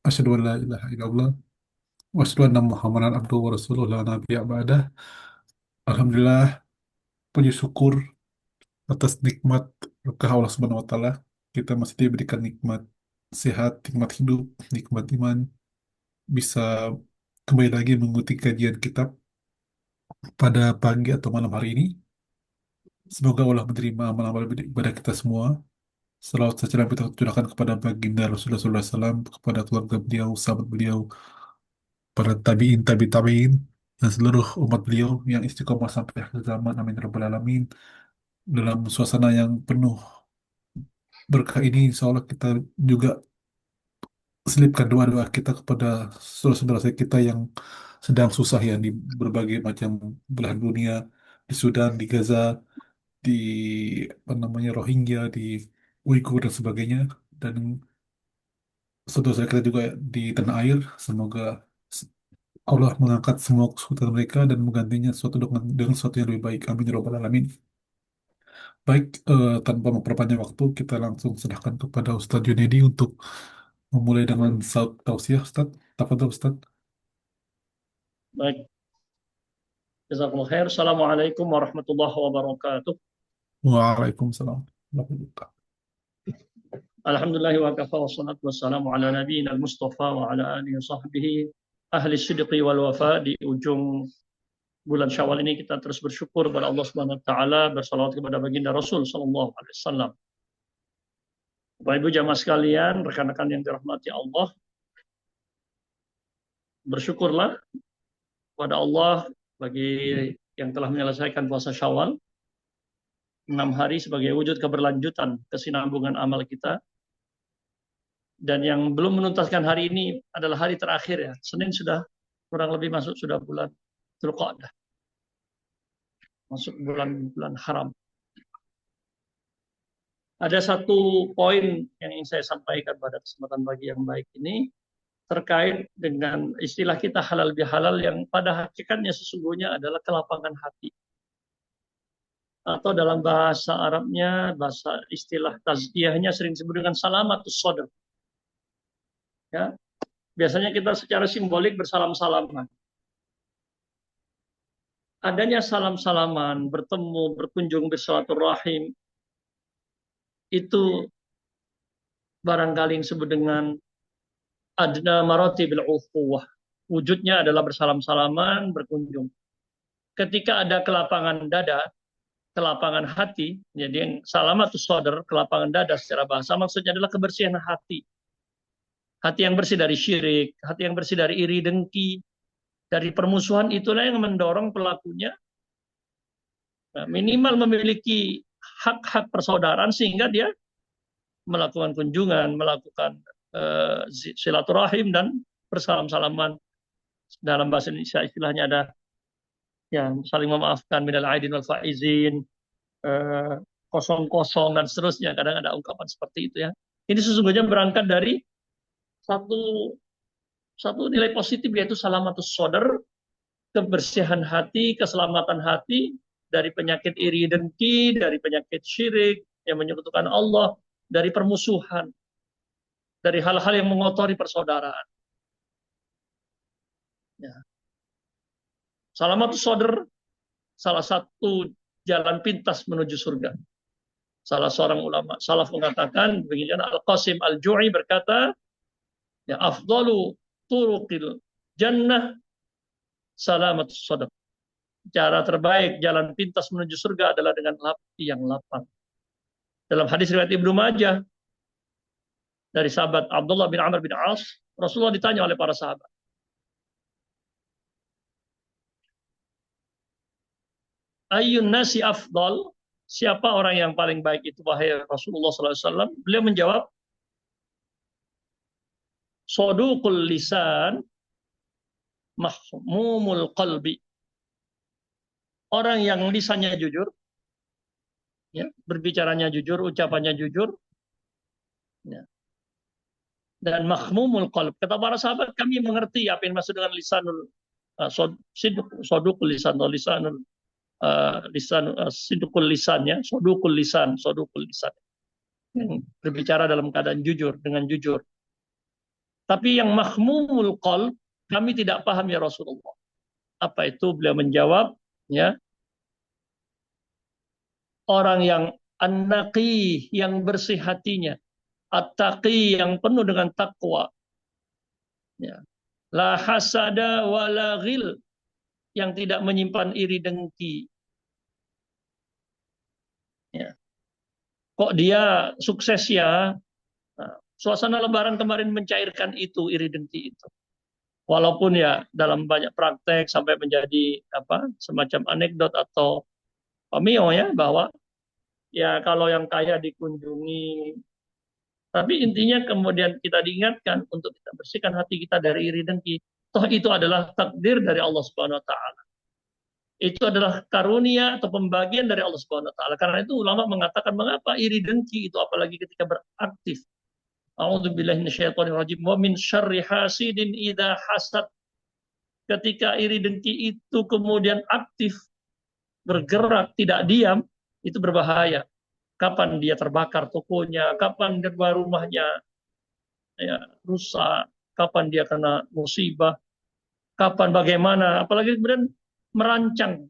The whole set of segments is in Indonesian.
Asyhadu an la ilaha illallah wa asyhadu anna Muhammadan abduhu wa rasuluh la nabiyya ba'dah. Alhamdulillah, puji syukur atas nikmat berkah Allah Subhanahu wa taala. Kita masih diberikan nikmat sehat, nikmat hidup, nikmat iman, bisa kembali lagi mengikuti kajian kitab pada pagi atau malam hari ini. Semoga Allah menerima amal-amal ibadah kita semua. Salawat salam kita curahkan kepada baginda Rasulullah SAW, kepada keluarga beliau, sahabat beliau, para tabiin, tabiin, dan seluruh umat beliau yang istiqomah sampai akhir zaman. Amin ya rabbal alamin. Dalam suasana yang penuh berkah ini, insya Allah kita juga selipkan doa-doa kita kepada saudara-saudara kita yang sedang susah ya di berbagai macam belahan dunia, di Sudan, di Gaza, di apa namanya Rohingya, di Uighur dan sebagainya, dan saudara kita juga di tanah air. Semoga Allah mengangkat semua kesulitan mereka dan menggantinya suatu dengan sesuatu yang lebih baik. Amin ya rabbal alamin. Baik, tanpa memperpanjang waktu, kita langsung serahkan kepada Ustadz Junedi untuk memulai dengan saut tausiah, Ustadz. Tafadhol, Ustadz. Baik, jazakumullah khair. Assalamualaikum warahmatullahi wabarakatuh. Waalaikumsalam. Warahmatullahi. Alhamdulillah wa kafa wa salatu wassalamu ala nabiyina al-mustafa wa ala alihi wa sahbihi ahli sidqi wal wafa. Di ujung bulan Syawal ini kita terus bersyukur kepada Allah Subhanahu wa taala, bersalawat kepada baginda Rasul sallallahu alaihi wasallam. Bapak Ibu jamaah sekalian, rekan-rekan yang dirahmati Allah, bersyukurlah kepada Allah bagi yang telah menyelesaikan puasa Syawal 6 hari sebagai wujud keberlanjutan kesinambungan amal kita. Dan yang belum menuntaskan hari ini adalah hari terakhir ya. Senin sudah kurang lebih masuk sudah bulan Dzulqa'dah. Masuk bulan-bulan haram. Ada satu poin yang ingin saya sampaikan pada kesempatan pagi yang baik ini terkait dengan istilah kita halal bihalal yang pada hakikatnya sesungguhnya adalah kelapangan hati. Atau dalam bahasa Arabnya, bahasa istilah tazkiyahnya sering disebut dengan salamatus sadr. Ya, biasanya kita secara simbolik bersalam-salaman. Adanya salam-salaman, bertemu, berkunjung, bersilaturahim, itu barangkali yang disebut dengan adna maratibil ukhuwah. Wujudnya adalah bersalam-salaman, berkunjung. Ketika ada kelapangan dada, kelapangan hati, jadi yang salamatus sadr, kelapangan dada secara bahasa, maksudnya adalah kebersihan hati. Hati yang bersih dari syirik, hati yang bersih dari iri dengki, dari permusuhan, itulah yang mendorong pelakunya minimal memiliki hak-hak persaudaraan sehingga dia melakukan kunjungan, melakukan silaturahim dan bersalam-salaman. Dalam bahasa Indonesia istilahnya ada yang saling memaafkan, minal aidin wal faizin, kosong-kosong dan seterusnya. Kadang ada ungkapan seperti itu ya. Ini sesungguhnya berangkat dari satu nilai positif yaitu salamatus sodar, kebersihan hati, keselamatan hati dari penyakit iri dengki, dari penyakit syirik yang menyekutukan Allah, dari permusuhan, dari hal-hal yang mengotori persaudaraan. Ya. Salamatus sodar salah satu jalan pintas menuju surga. Salah seorang ulama salaf mengatakan begini, Al-Qasim Al-Ju'i berkata, ya afdalu turuqil jannah salamatus sadaq. Cara terbaik jalan pintas menuju surga adalah dengan hati yang lapang. Dalam hadis riwayat Ibnu Majah dari sahabat Abdullah bin Amr bin As, Rasulullah ditanya oleh para sahabat, Ayyun nasi afdal? Siapa orang yang paling baik itu wahai Rasulullah SAW? Beliau menjawab, Saduqul lisan mahmumul qalbi. Orang yang lisannya jujur, ya, berbicaranya jujur, ucapannya jujur, ya, dan mahmumul qalb. Kata para sahabat, kami mengerti apa yang maksud dengan lisanul sodukul lisan atau lisanul sidukul lisan, ya, sodukul lisan yang berbicara dalam keadaan jujur, dengan jujur. Tapi yang mahmumul qalb kami tidak paham ya Rasulullah. Apa itu? Beliau menjawab, ya, orang yang an-naqi, yang bersih hatinya, at-taqi, yang penuh dengan takwa, ya. La hasada wa la ghil, yang tidak menyimpan iri dengki. Ya. Kok dia sukses ya? Nah, suasana Lebaran kemarin mencairkan itu, iri dengki itu. Walaupun ya dalam banyak praktek sampai menjadi apa semacam anekdot atau pameo ya, bahwa ya kalau yang kaya dikunjungi, tapi intinya kemudian kita diingatkan untuk kita bersihkan hati kita dari iri dengki. Toh itu adalah takdir dari Allah Subhanahu wa taala. Itu adalah karunia atau pembagian dari Allah Subhanahu wa taala. Karena itu ulama mengatakan mengapa iri dengki itu apalagi ketika beraktif. A'udzubillahi minasyaitonirrajim wa min syarri hasidin idza hasad. Ketika iri dengki itu kemudian aktif, bergerak, tidak diam, itu berbahaya. Kapan dia terbakar tokonya, kapan rumahnya ya, rusak, kapan dia kena musibah, kapan bagaimana, apalagi kemudian merancang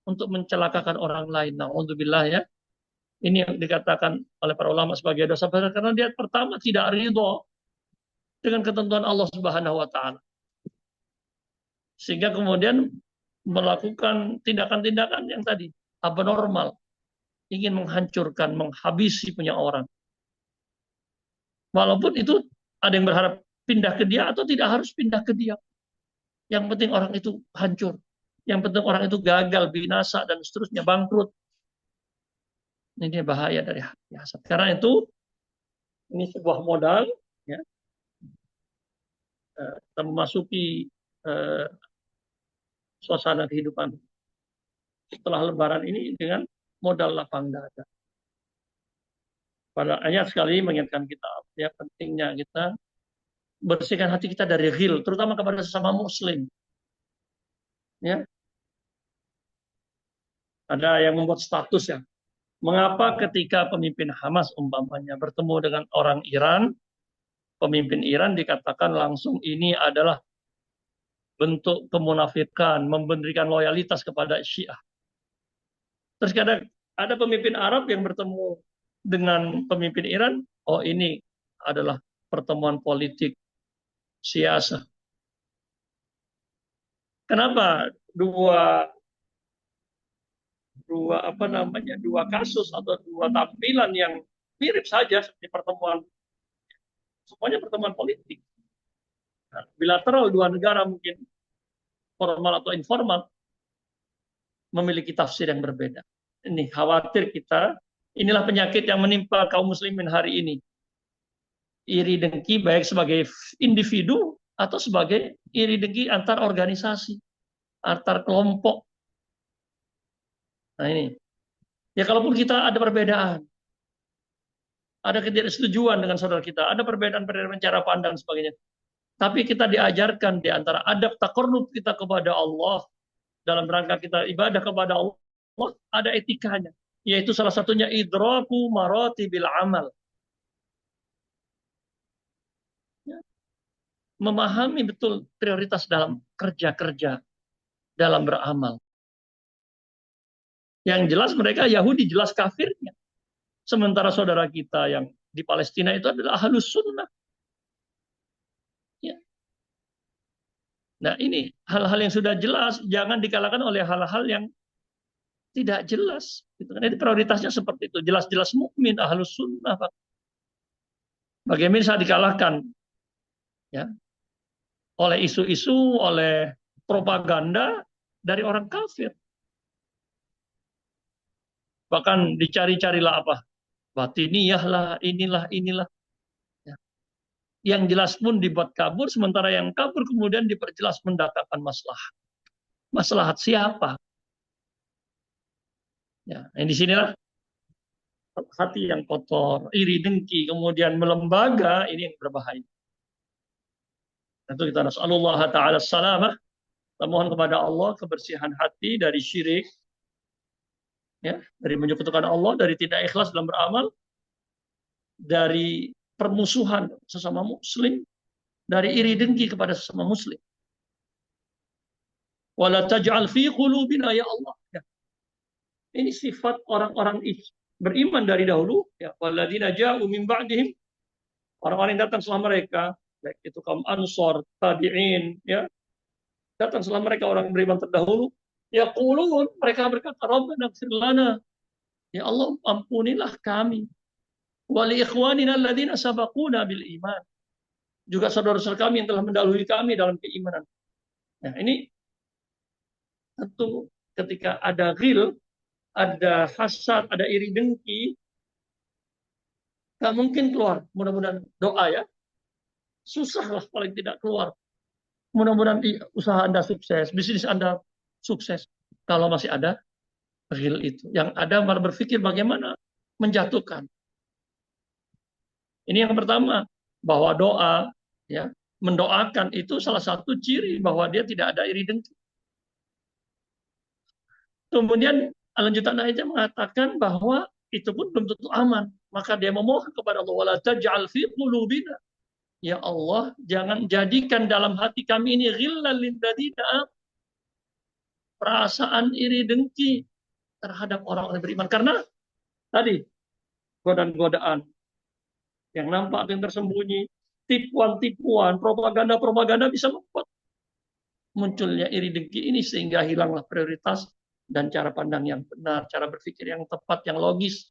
untuk mencelakakan orang lain. Na'udzubillah ya. Ini yang dikatakan oleh para ulama sebagai dosa besar karena dia pertama tidak ridho dengan ketentuan Allah Subhanahu wa taala. Sehingga kemudian melakukan tindakan-tindakan yang tadi abnormal, ingin menghancurkan, menghabisi punya orang. Walaupun itu ada yang berharap pindah ke dia atau tidak harus pindah ke dia. Yang penting orang itu hancur. Yang penting orang itu gagal, binasa, dan seterusnya, bangkrut. Ini bahaya dari hati hasad. Karena itu, ini sebuah modal, ya, kita memasuki suasana kehidupan setelah Lebaran ini dengan modal lapang dada. Pada ayat sekali mengingatkan kita, ya, pentingnya kita bersihkan hati kita dari ghil, terutama kepada sesama Muslim. Ya, ada yang membuat status ya. Mengapa ketika pemimpin Hamas umpamanya bertemu dengan orang Iran, pemimpin Iran dikatakan langsung ini adalah bentuk kemunafikan, memberikan loyalitas kepada Syiah. Terus ada pemimpin Arab yang bertemu dengan pemimpin Iran, oh ini adalah pertemuan politik siasa. Kenapa dua kasus atau dua tampilan yang mirip saja seperti pertemuan, semuanya pertemuan politik. Nah, bilateral dua negara mungkin formal atau informal memiliki tafsir yang berbeda. Ini khawatir kita, inilah penyakit yang menimpa kaum muslimin hari ini. Iri dengki baik sebagai individu atau sebagai iri dengki antar organisasi, antar kelompok. Nah ini. Ya kalaupun kita ada perbedaan, ada ketidaksetujuan dengan saudara kita, ada perbedaan-perbedaan cara pandang dan sebagainya. Tapi kita diajarkan di antara adab takarrub kita kepada Allah, dalam rangka kita ibadah kepada Allah, ada etikanya. Yaitu salah satunya idraku maratibil amal. Ya. Memahami betul prioritas dalam kerja-kerja, dalam beramal. Yang jelas mereka Yahudi jelas kafirnya. Sementara saudara kita yang di Palestina itu adalah ahlus sunnah. Ya. Nah ini hal-hal yang sudah jelas, jangan dikalahkan oleh hal-hal yang tidak jelas. Itu prioritasnya seperti itu. Jelas-jelas mukmin ahlus sunnah. Bagaimana bisa dikalahkan ya, oleh isu-isu, oleh propaganda dari orang kafir. Bahkan dicari-carilah apa? Batiniyah lah, inilah. Ya. Yang jelas pun dibuat kabur, sementara yang kabur kemudian diperjelas mendatangkan maslahat. Maslahat siapa? Ya, yang disinilah hati yang kotor, iri dengki, kemudian melembaga, ini yang berbahaya. Tentu kita nasallallahu ta'ala salamah, kita mohon kepada Allah kebersihan hati dari syirik, ya, dari menyekutukan Allah, dari tidak ikhlas dalam beramal, dari permusuhan sesama muslim, dari iri dengki kepada sesama muslim. Wala taj'al fi qulubina ya Allah. Ya. Ini sifat orang-orang beriman dari dahulu. Ya. Walladzina ja'u min ba'dihim. Orang-orang yang datang setelah mereka. Baik itu kaum Ansor, Tabi'in. Ya. Datang setelah mereka orang beriman terdahulu. Ya qulun. Mereka berkata, Rabbana gfir lana. Ya Allah, ampunilah kami. Wali ikhwanina alladzina sabaquna bil iman. Juga saudara-saudara kami yang telah mendahului kami dalam keimanan. Nah, ini tentu ketika ada ghil, ada hasad, ada iri dengki, nggak mungkin keluar. Mudah-mudahan doa ya, susah lah paling tidak keluar. Mudah-mudahan usaha Anda sukses, bisnis Anda sukses. Kalau masih ada ghil itu, yang ada malah berpikir bagaimana menjatuhkan. Ini yang pertama, bahwa doa, ya, mendoakan itu salah satu ciri bahwa dia tidak ada iri dengki. Kemudian lanjutan ayatnya mengatakan bahwa itu pun belum tentu aman. Maka dia memohon kepada Allah, wala taj'al fi qulubina. Ya Allah, jangan jadikan dalam hati kami ini ghillan lilladzina, perasaan iri dengki terhadap orang-orang beriman. Karena tadi godaan-godaan yang nampak yang tersembunyi, tipuan-tipuan, propaganda-propaganda bisa membuat munculnya iri dengki ini sehingga hilanglah prioritas dan cara pandang yang benar, cara berpikir yang tepat, yang logis.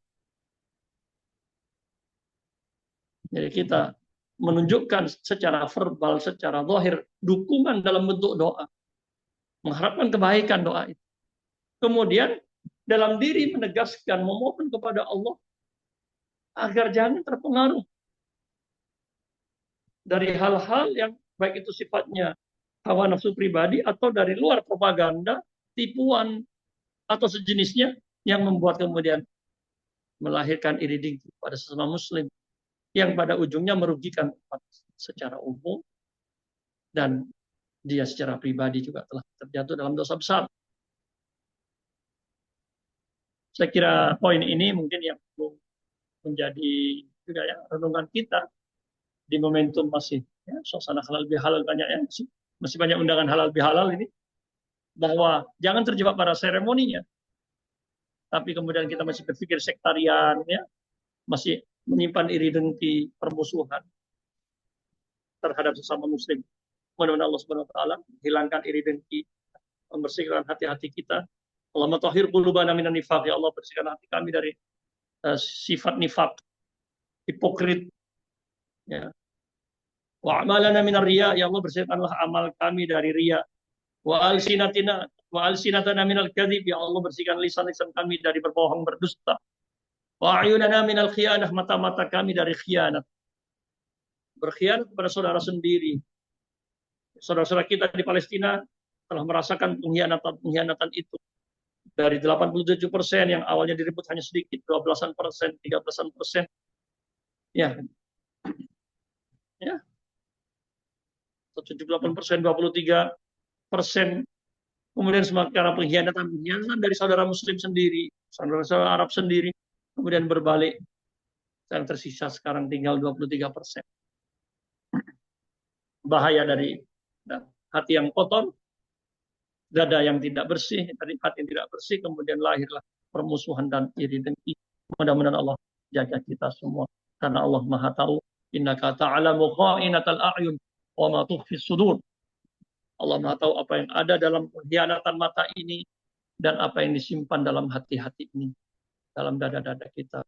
Jadi kita menunjukkan secara verbal, secara zahir, dukungan dalam bentuk doa. Mengharapkan kebaikan doa itu. Kemudian dalam diri menegaskan, memohon kepada Allah agar jangan terpengaruh dari hal-hal yang baik itu sifatnya hawa nafsu pribadi atau dari luar propaganda, tipuan, atau sejenisnya yang membuat kemudian melahirkan iri dengki pada sesama muslim yang pada ujungnya merugikan umat secara umum dan dia secara pribadi juga telah terjatuh dalam dosa besar. Saya kira poin ini mungkin yang perlu menjadi juga ya renungan kita di momentum masih ya, suasana halal bihalal banyak ya masih banyak undangan halal bihalal ini, bahwa jangan terjebak pada seremoninya, tapi kemudian kita masih berpikir sektarian ya, masih menyimpan iri dengki, permusuhan terhadap sesama muslim. Mudah-mudahan Allah Subhanahu wa taala hilangkan iri dengki, membersihkan hati-hati kita. Allahumma tahhir qulubana minan nifaq, ya Allah, bersihkan hati kami dari sifat nifak, hipokrit, ya. Wa amalana minar riya, ya Allah, bersihkanlah amal kami dari riya. Wa alsinatana minal kadhib, ya Allah, bersihkan lisan-lisan kami dari berbohong, berdusta. Wa ayunana minal khiyanah, mata-mata kami dari khianat, berkhianat kepada saudara sendiri. Saudara-saudara kita di Palestina telah merasakan pengkhianatan itu. Dari 87% yang awalnya diribut hanya sedikit, 12%, 13%, ya, ya, 78%, 23%. Kemudian semakin pengkhianatan dari saudara Muslim sendiri, saudara-saudara Arab sendiri, kemudian berbalik. Yang tersisa sekarang tinggal 23%. Bahaya dari hati yang kotor, dada yang tidak bersih, dari hati yang tidak bersih, kemudian lahirlah permusuhan dan iri dengki. Mudah-mudahan Allah jaga kita semua, karena Allah Maha tahu. Innaka ta'lamu kha'inatal a'yun wa ma tukhfis sudur. Allah Maha tahu apa yang ada dalam pengkhianatan mata ini dan apa yang disimpan dalam hati-hati ini, dalam dada-dada kita.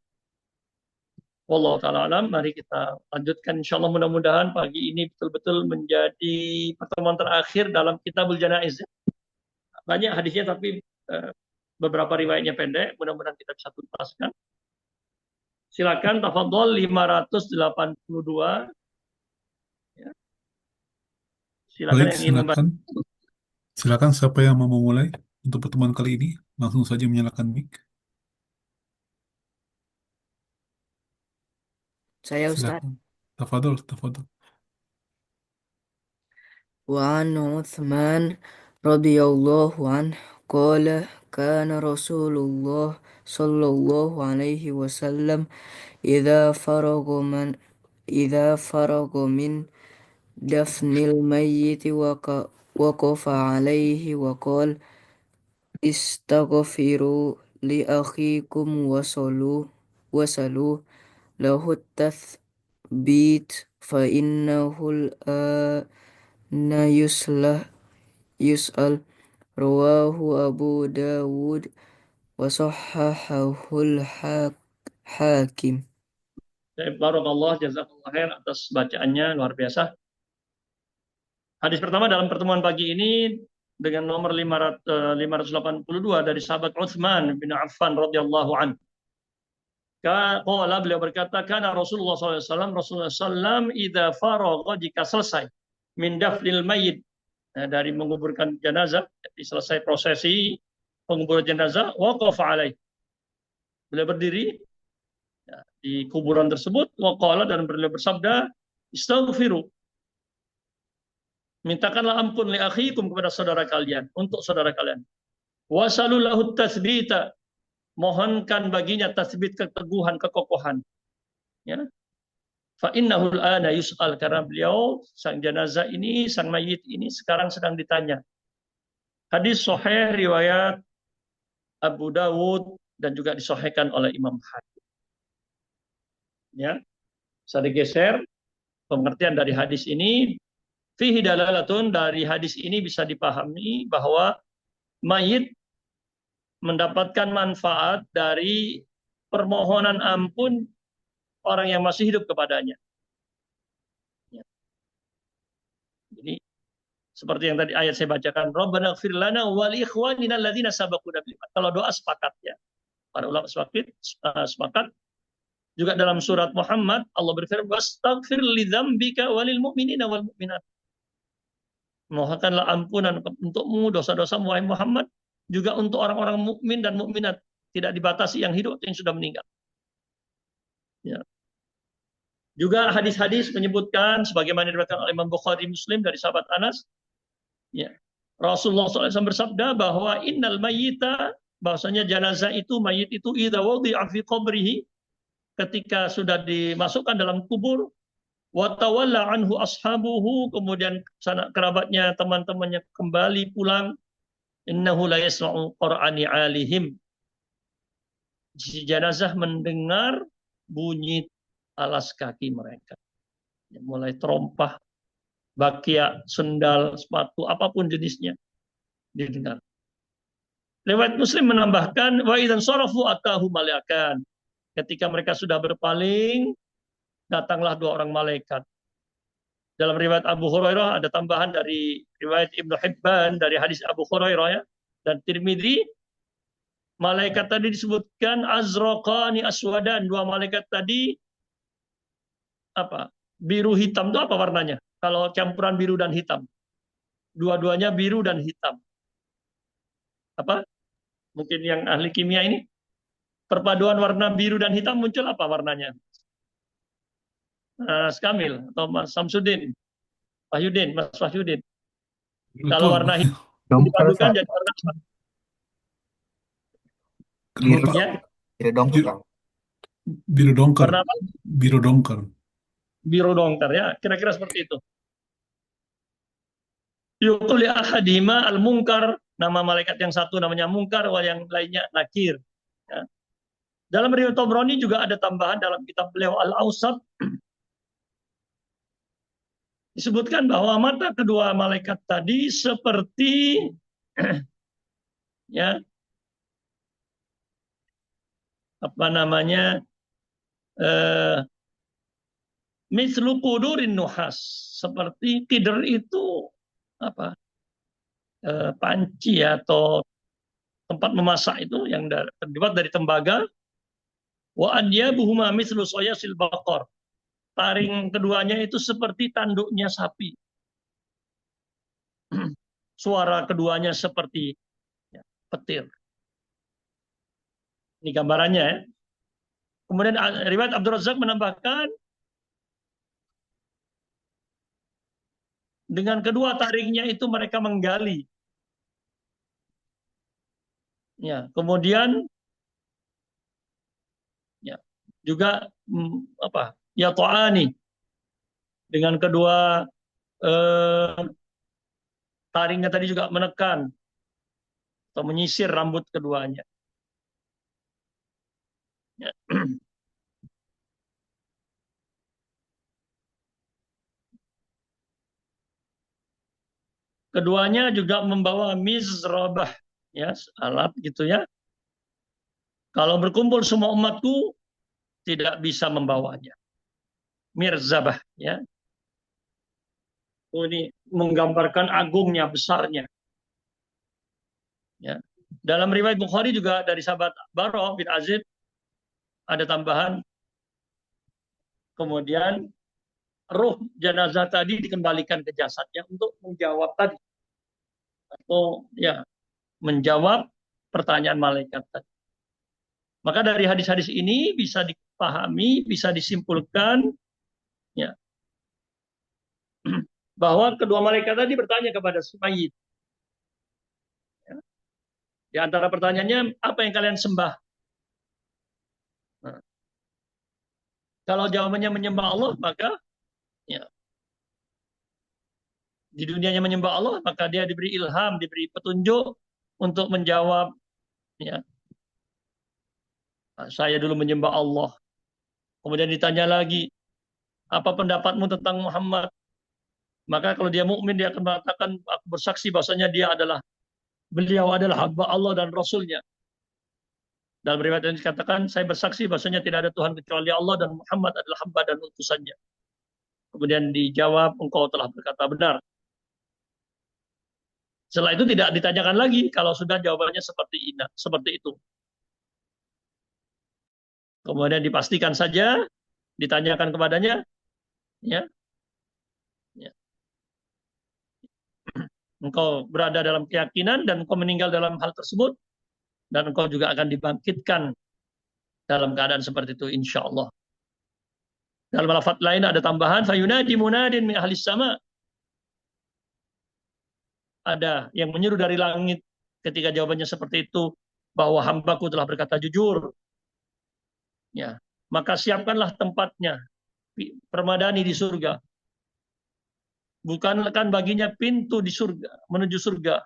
Wallahu ta'ala alam. Mari kita lanjutkan insyaallah, mudah-mudahan pagi ini betul-betul menjadi pertemuan terakhir dalam Kitabul Janaiz. Banyak hadisnya tapi beberapa riwayatnya pendek, mudah-mudahan kita bisa tuntaskan. Silakan tafadhol 582. Ya. Silakan Baik, yang ingin membantu. silakan. Silakan siapa yang mau memulai untuk pertemuan kali ini? Langsung saja menyalakan mic. Saya Ustaz. Silakan. Tafadhol, tafadhol. وعن عثمان رضي الله عنه قال كان رسول الله صلى الله عليه وسلم إذا فرغ من دفن الميت وقف عليه وقال استغفروا لأخيكم وصلوا له التثبيت فإنه الآن يسأل رواه أبو داود وصححه الحاكم. Barakallah, jazakallah khair atas bacaannya, luar biasa. Hadis pertama dalam pertemuan pagi ini dengan nomor 582 dari sahabat Utsman bin Affan radhiyallahu an. Qala, beliau berkata, kana Rasulullah SAW, Rasulullah SAW idza faragha, jika selesai min dafnil mayyit, dari menguburkan jenazah, jadi selesai prosesi penguburan jenazah, waqafa alaih, beliau berdiri di kuburan tersebut, waqala, dan beliau bersabda, istaghfiru, mintakanlah ampun li akhikum, kepada saudara kalian, untuk saudara kalian. Wasalul lahu tatsbita, mohonkan baginya tasbit, keteguhan, kekokohan. Ya. Fa innahu al-ana yus'al, karena beliau sang jenazah ini, sang mayit ini sekarang sedang ditanya. Hadis sahih riwayat Abu Dawud dan juga disahihkan oleh Imam Hakim. Ya. Bisa digeser pengertian dari hadis ini. Fihi dalalatun, dari hadis ini bisa dipahami bahwa mayit mendapatkan manfaat dari permohonan ampun orang yang masih hidup kepadanya. Ya. Jadi seperti yang tadi ayat saya bacakan, Rabbana ighfir lana wa li ikhwanina alladzina sabaquna bil iman. Kalau doa sepakat ya. Para ulama sepakat. Juga dalam surat Muhammad Allah berfirman, wastaghfir li dzambika walil mu'minina wal mu'minat. Mohonkanlah ampunan untukmu dosa-dosa wahai Muhammad, juga untuk orang-orang mukmin dan mukminat, tidak dibatasi yang hidup atau yang sudah meninggal. Ya. Juga hadis-hadis menyebutkan sebagaimana diriwayatkan oleh Imam Bukhari Muslim dari sahabat Anas, ya, Rasulullah SAW bersabda bahwa innal mayyita, bahwasanya jenazah itu, mayit itu, idza wudi'a fi qabrihi, ketika sudah dimasukkan dalam kubur, wa tawalla anhu ashabuhu, kemudian sanak kerabatnya, teman-temannya kembali pulang, innahu la yasma'u qur'ani alihim, si jenazah mendengar bunyi alas kaki mereka, mulai terompah, bakia, sendal, sepatu, apapun jenisnya didengar. Riwayat Muslim menambahkan, wa idzan sarafu atahu malaikan, ketika mereka sudah berpaling, datanglah dua orang malaikat. Dalam riwayat Abu Hurairah ada tambahan dari riwayat Ibnu Hibban dari hadis Abu Hurairah, ya, dan Tirmidzi, malaikat tadi disebutkan azraqani aswadan, dua malaikat tadi apa? Biru hitam, itu apa warnanya? Kalau campuran biru dan hitam. Dua-duanya biru dan hitam. Apa? Mungkin yang ahli kimia ini, perpaduan warna biru dan hitam muncul apa warnanya? Mas Kamil atau Mas Samsudin, Mas Wahyudin. Kalau warna hitam Dongker, dipadukan Ustaz. jadi warna apa? Kenapa, Pak? Ya, Biru dongker. Biru dongker. warna apa? Biru dongker. Biru dongker, ya, kira-kira seperti itu. Yuqul li ahadihima al-munkar, nama malaikat yang satu namanya Munkar, wal yang lainnya Nakir. Ya. Dalam riwayat Tabrani juga ada tambahan dalam kitab beliau Al-Awsat, disebutkan bahwa mata kedua malaikat tadi seperti ya, apa namanya, mislu qudurin nuhas, seperti qidr itu apa, panci atau tempat memasak itu yang terbuat dari tembaga. Wa anyabuhuma mislu soyasil baqar, taring keduanya itu seperti tanduknya sapi. Suara keduanya seperti, ya, petir. Ini gambarannya, ya. Kemudian riwayat Abdul Razak menambahkan, dengan kedua taringnya itu mereka menggali. Ya, kemudian ya, juga apa? Ya ta'ani, dengan kedua eh, taringnya tadi juga menekan atau menyisir rambut keduanya. Ya. Keduanya juga membawa mizrabah, ya, alat gitu ya. Kalau berkumpul semua umatku tidak bisa membawanya. Mirzabah, ya. Oh, ini menggambarkan agungnya, besarnya. Ya. Dalam riwayat Bukhari juga dari sahabat Barah bin Azib ada tambahan, kemudian ruh jenazah tadi dikembalikan ke jasadnya untuk menjawab tadi, atau ya menjawab pertanyaan malaikat tadi. Maka dari hadis-hadis ini bisa dipahami, bisa disimpulkan, ya, bahwa kedua malaikat tadi bertanya kepada si mayit. Ya. Di antara pertanyaannya, apa yang kalian sembah? Nah, kalau jawabannya menyembah Allah, maka ya, di dunianya menyembah Allah, maka dia diberi ilham, diberi petunjuk untuk menjawab, ya, saya dulu menyembah Allah. Kemudian ditanya lagi, apa pendapatmu tentang Muhammad? Maka kalau dia mukmin, dia akan mengatakan, aku bersaksi bahwasanya beliau adalah hamba Allah dan Rasulnya. Dalam riwayat ini dikatakan, saya bersaksi bahwasanya tidak ada Tuhan kecuali Allah dan Muhammad adalah hamba dan utusannya. Kemudian dijawab, engkau telah berkata benar. Setelah itu tidak ditanyakan lagi kalau sudah jawabannya seperti itu. Kemudian dipastikan saja, ditanyakan kepadanya, ya, ya, engkau berada dalam keyakinan dan engkau meninggal dalam hal tersebut, dan engkau juga akan dibangkitkan dalam keadaan seperti itu, insya Allah. Dalam lafaz lain ada tambahan, fayunadi munadin min ahlis sama. Ada yang menyeru dari langit ketika jawabannya seperti itu, bahwa hambaku telah berkata jujur. Ya, maka siapkanlah tempatnya, permadani di surga. Bukankan baginya pintu di surga, menuju surga.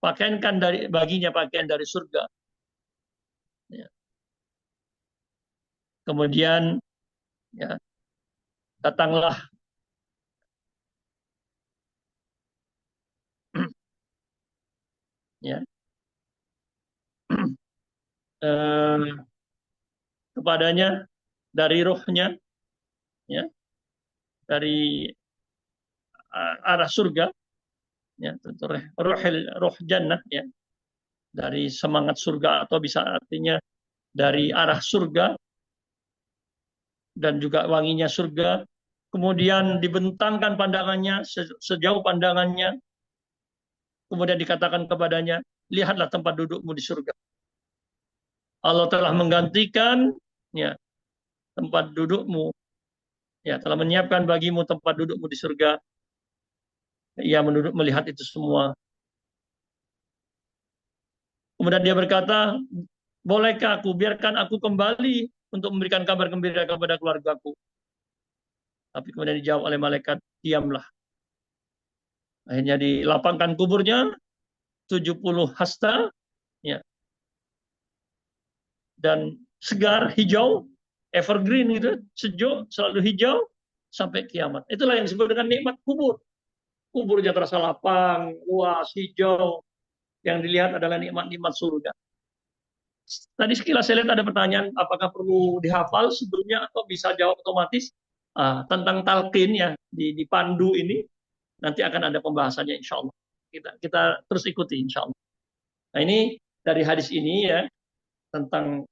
Pakaiankan baginya pakaian dari surga. Ya. Kemudian, ya, datanglah ya, kepadanya dari rohnya, ya, dari arah surga, ya, roh jannah, ya, dari semangat surga, atau bisa artinya dari arah surga dan juga wanginya surga. Kemudian dibentangkan pandangannya sejauh pandangannya. Kemudian dikatakan kepadanya, lihatlah tempat dudukmu di surga. Allah telah menggantikan, ya, tempat dudukmu, ya, telah menyiapkan bagimu tempat dudukmu di surga. Ia melihat itu semua. Kemudian dia berkata, bolehkah biarkan aku kembali untuk memberikan kabar gembira kepada keluargaku? Tapi kemudian dijawab oleh malaikat, diamlah. Akhirnya dilapangkan kuburnya, 70 hasta, ya, dan segar, hijau, evergreen gitu, sejuk, selalu hijau, sampai kiamat. Itulah yang disebut dengan nikmat kubur. Kuburnya terasa lapang, luas, hijau. Yang dilihat adalah nikmat-nikmat surga. Tadi sekilas saya lihat ada pertanyaan, apakah perlu dihafal sebelumnya atau bisa jawab otomatis? Tentang talqin, ya, di pandu ini nanti akan ada pembahasannya, insya Allah. Kita terus ikuti, insya Allah. Nah, ini dari hadis ini, ya, tentang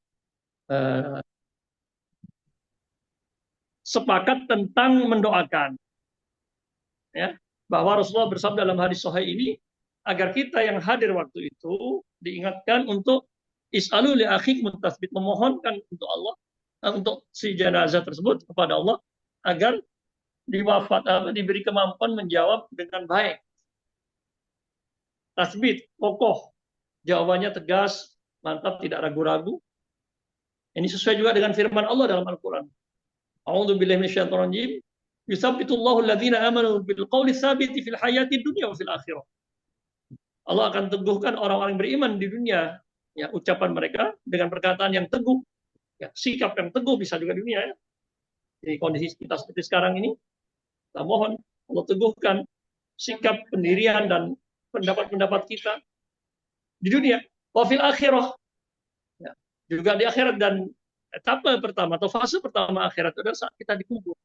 sepakat tentang mendoakan, ya, bahwa Rasulullah bersabda dalam hadis sahih ini agar kita yang hadir waktu itu diingatkan untuk is'alu li akhikum tasbit, memohonkan untuk Allah, untuk si jenazah tersebut kepada Allah agar diberi kemampuan menjawab dengan baik. Tasbit, kokoh, jawabannya tegas, mantap, tidak ragu-ragu. Ini sesuai juga dengan firman Allah dalam Al-Quran. A'udzubillahi minasyaitonir rajim. Yutsabbitullahu alladhina amanu bil qawli tsabiti fil hayati dunya wa fil akhirah. Allah akan teguhkan orang-orang beriman di dunia, ya, ucapan mereka dengan perkataan yang teguh, ya, sikap yang teguh, bisa juga di dunia, ya. Di kondisi kita seperti sekarang ini, kita mohon Allah teguhkan sikap, pendirian, dan pendapat-pendapat kita di dunia. Wa fil akhirah, ya, juga di akhirat. Dan etapa pertama atau fase pertama akhirat itu adalah saat kita dikubur.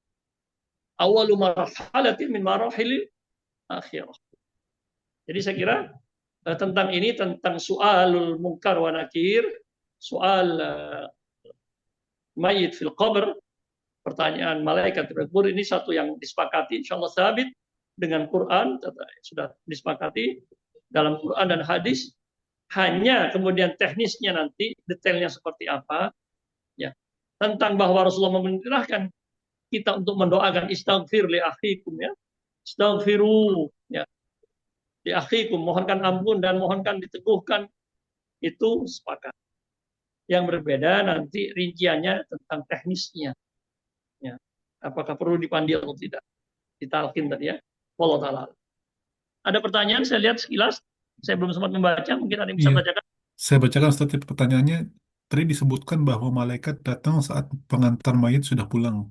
Awalu marhalatin min marahil akhirah. Jadi saya kira tentang ini, tentang soal munkar wa nakir, soal mayit fil qabr, pertanyaan malaikat di kubur, ini satu yang disepakati, insyaallah sabit dengan Quran, sudah disepakati dalam Quran dan hadis. Hanya kemudian teknisnya nanti, detailnya seperti apa, ya. Tentang bahwa Rasulullah memerintahkan kita untuk mendoakan istaghfir li akhikum, ya. Istaghfiru, ya. Li akhikum, mohonkan ampun dan mohonkan diteguhkan, itu sepakat. Yang berbeda nanti rinciannya tentang teknisnya, ya. Apakah perlu dipandil atau tidak, ditalkin tadi, ya. Wallahu taala. Ada pertanyaan, saya lihat sekilas, saya belum sempat membaca, mungkin ada yang bisa Iya, bacakan. saya bacakan Ustaz, pertanyaannya. Tadi disebutkan bahwa malaikat datang saat pengantar mayit sudah pulang.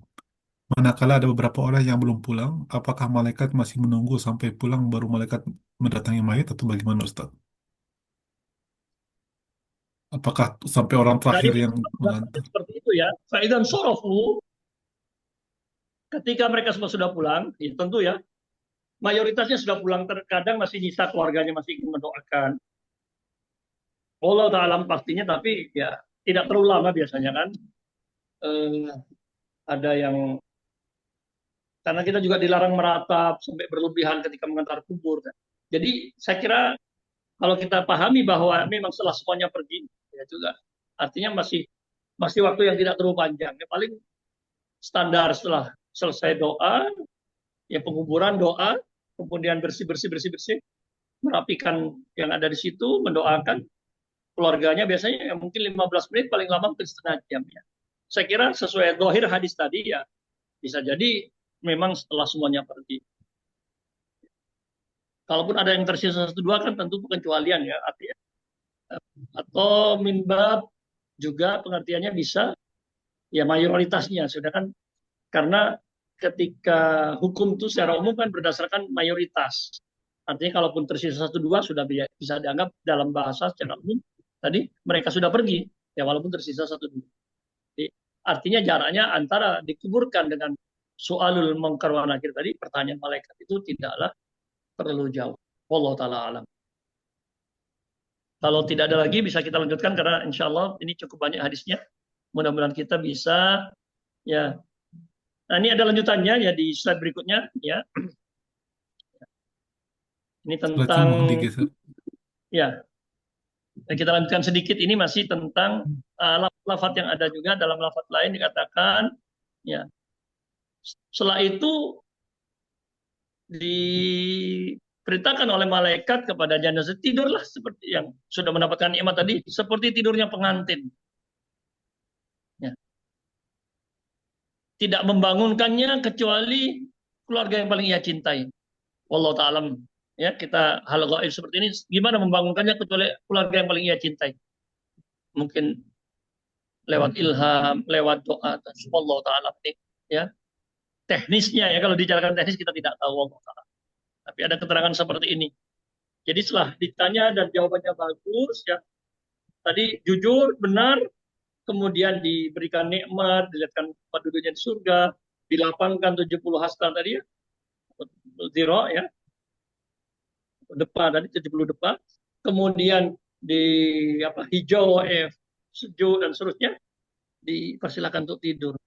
Manakala ada beberapa orang yang belum pulang, apakah malaikat masih menunggu sampai pulang baru malaikat mendatangi mayit atau bagaimana Ustaz? Apakah sampai orang Dari terakhir yang mengantar? seperti itu, ya. Faidan sorofu, ketika mereka semua sudah pulang, ya tentu, ya, mayoritasnya sudah pulang, terkadang masih nyisa keluarganya masih ingin mendoakan. Allah Ta'ala pastinya, tapi ya tidak terlalu lama biasanya, kan. Ada yang, karena kita juga dilarang meratap sampai berlebihan ketika mengantar kubur, kan. Jadi saya kira kalau kita pahami bahwa memang setelah semuanya pergi, ya juga artinya masih waktu yang tidak terlalu panjang, ya, paling standar setelah selesai doa, ya, penguburan, doa, kemudian bersih, merapikan yang ada di situ, mendoakan keluarganya, biasanya ya mungkin 15 menit, paling lama mungkin setengah jam, ya. Saya kira sesuai zahir hadis tadi, ya, bisa jadi memang setelah semuanya pergi. Kalaupun ada yang tersisa 1-2, kan tentu pengecualian, ya, artinya. Atau minbab juga pengertiannya bisa, ya, mayoritasnya sudah, kan, karena ketika hukum itu secara umum kan berdasarkan mayoritas. Artinya kalaupun tersisa 1-2 sudah bisa dianggap dalam bahasa secara umum tadi mereka sudah pergi, ya, walaupun tersisa 1-2. Jadi, artinya jaraknya antara dikuburkan dengan soalul munkar wa nakir tadi, pertanyaan malaikat, itu tidaklah terlalu jauh. Wallahu taala alam. Kalau tidak ada lagi bisa kita lanjutkan, karena insya Allah ini cukup banyak hadisnya. Mudah-mudahan kita bisa, ya. Nah, ini ada lanjutannya, ya, di slide berikutnya, ya. Ini Slide-nya tentang, mohon digeser. ya, kita lanjutkan sedikit. Ini masih tentang lafaz yang ada juga dalam lafaz lain dikatakan, ya, setelah itu diperintahkan oleh malaikat kepada jenazah, tidurlah seperti yang sudah mendapatkan nikmat tadi, seperti tidurnya pengantin, ya. Tidak membangunkannya kecuali keluarga yang paling ia cintai. Wallahu ta'ala, ya, kita hal gaib seperti ini gimana membangunkannya kecuali keluarga yang paling ia cintai. Mungkin lewat ilham, lewat doa, wallahu ta'ala, ya. Teknisnya, ya, kalau dibicarakan teknis kita tidak tahu, wallahu ta'ala. Tapi ada keterangan seperti ini. Jadi setelah ditanya dan jawabannya bagus, ya, tadi jujur, benar, kemudian diberikan nikmat, dilihatkan tempat duduknya di surga, dilapangkan 70 hasta tadi, ya, zero, ya, depan tadi 70 depan, kemudian di hijau, sejuk dan seterusnya, dipersilakan untuk tidur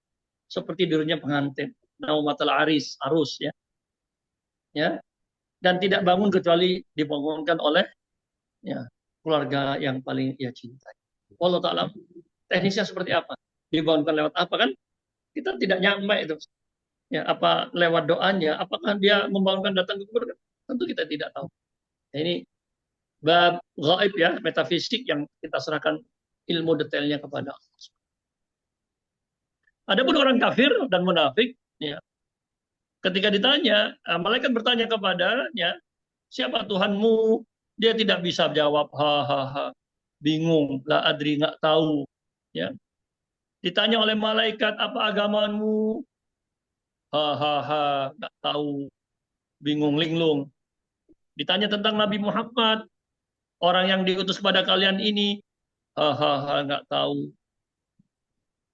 seperti tidurnya pengantin, naumatul arus, ya, ya, dan tidak bangun kecuali dibangunkan oleh, ya, keluarga yang paling ia cintai. Allah Ta'ala, teknisnya seperti apa, dibangunkan lewat apa, kan kita tidak nyampe itu, ya, apa lewat doanya, apakah dia membangunkan datang ke kubur, tentu kita tidak tahu. Nah, ini bab gaib, ya, metafisik yang kita serahkan ilmu detailnya kepada Allah. Adapun orang kafir dan munafik, ya, Ketika ditanya, malaikat bertanya kepadanya, siapa Tuhanmu? Dia tidak bisa jawab, ha, bingung, la adri, nggak tahu. Ya, ditanya oleh malaikat, apa agamamu? Ha, nggak tahu, bingung, linglung. Ditanya tentang Nabi Muhammad, orang yang diutus kepada kalian ini, ha, nggak tahu.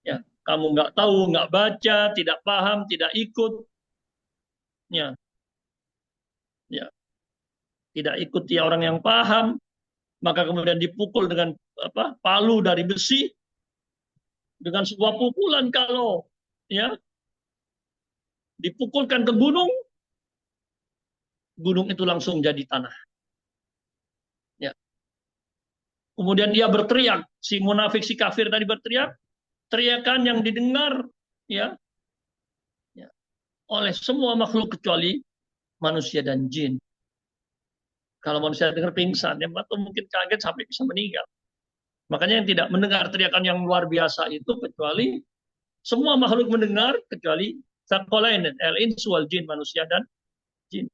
Ya, kamu nggak tahu, nggak baca, tidak paham, tidak ikut. Ya, ya, tidak ikuti orang yang paham, maka kemudian dipukul dengan palu dari besi dengan sebuah pukulan. Kalau ya dipukulkan ke gunung, gunung itu langsung jadi tanah. Ya. Kemudian dia berteriak, si munafik, si kafir tadi berteriak, teriakan yang didengar ya, ya oleh semua makhluk kecuali manusia dan jin. Kalau manusia dengar pingsan, ya, atau mungkin kaget sampai bisa meninggal. Makanya yang tidak mendengar teriakan yang luar biasa itu kecuali semua makhluk mendengar kecuali sakolain, al-ins wal jin, manusia dan jin.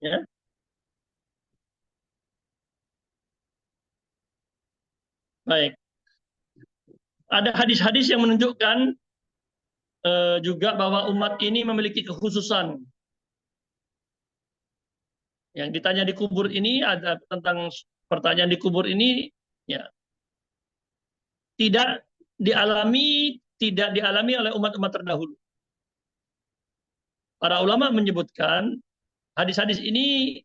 Ya. Baik. Ada hadis-hadis yang menunjukkan juga bahwa umat ini memiliki kekhususan. Yang ditanya di kubur ini ada tentang pertanyaan di kubur ini, ya tidak dialami oleh umat-umat terdahulu. Para ulama menyebutkan hadis-hadis ini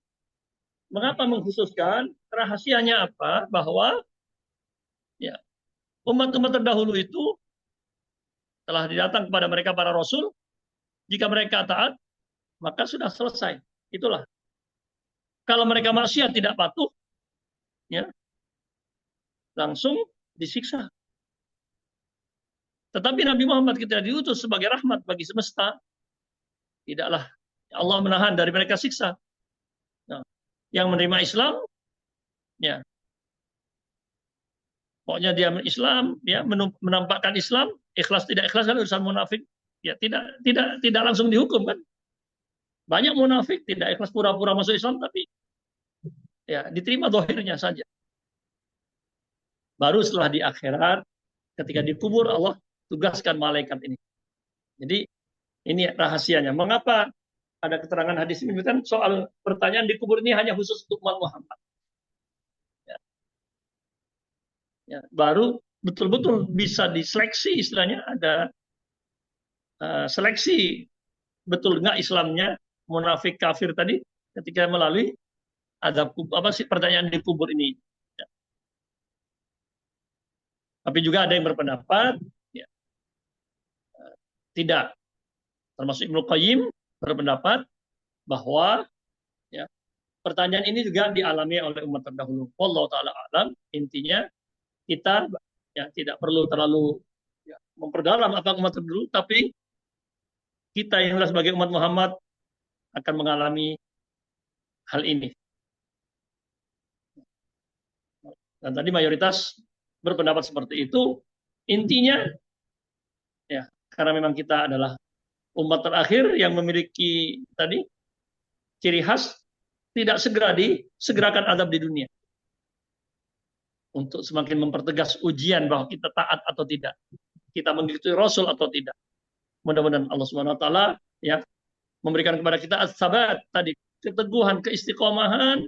mengapa mengkhususkan, rahasianya apa, bahwa ya umat-umat terdahulu itu telah datang kepada mereka para rasul, jika mereka taat maka sudah selesai. Itulah. Kalau mereka maksiat tidak patuh, ya langsung disiksa. Tetapi Nabi Muhammad ketika diutus sebagai rahmat bagi semesta, tidaklah Allah menahan dari mereka siksa. Nah, yang menerima Islam, ya pokoknya dia Islam, ya menampakkan Islam, ikhlas tidak ikhlas kan urusan munafik, ya tidak langsung dihukum kan. Banyak munafik tidak ikhlas pura-pura masuk Islam, tapi ya diterima zahirnya saja. Baru setelah di akhirat, ketika dikubur, Allah tugaskan malaikat ini. Jadi ini rahasianya. Mengapa ada keterangan hadis ini kan soal pertanyaan di kubur ini hanya khusus untuk umat Muhammad. Ya. Ya, baru betul-betul bisa diseleksi, istilahnya ada seleksi betul nggak Islamnya munafik kafir tadi ketika melalui ada pertanyaan di kubur ini. Ya. Tapi juga ada yang berpendapat ya, tidak, termasuk Ibnu Qayyim berpendapat bahwa ya, pertanyaan ini juga dialami oleh umat terdahulu. Wallahu taala alam. Intinya kita ya tidak perlu terlalu ya, memperdalam apa umat terdahulu, tapi kita yang sebagai umat Muhammad akan mengalami hal ini. Dan tadi mayoritas berpendapat seperti itu. Intinya ya karena memang kita adalah umat terakhir yang memiliki tadi ciri khas tidak segera disegerakan azab di dunia. Untuk semakin mempertegas ujian bahwa kita taat atau tidak. Kita mengikuti Rasul atau tidak. Mudah-mudahan Allah Subhanahu wa taala ya memberikan kepada kita as-sabat tadi, keteguhan, keistiqomahan,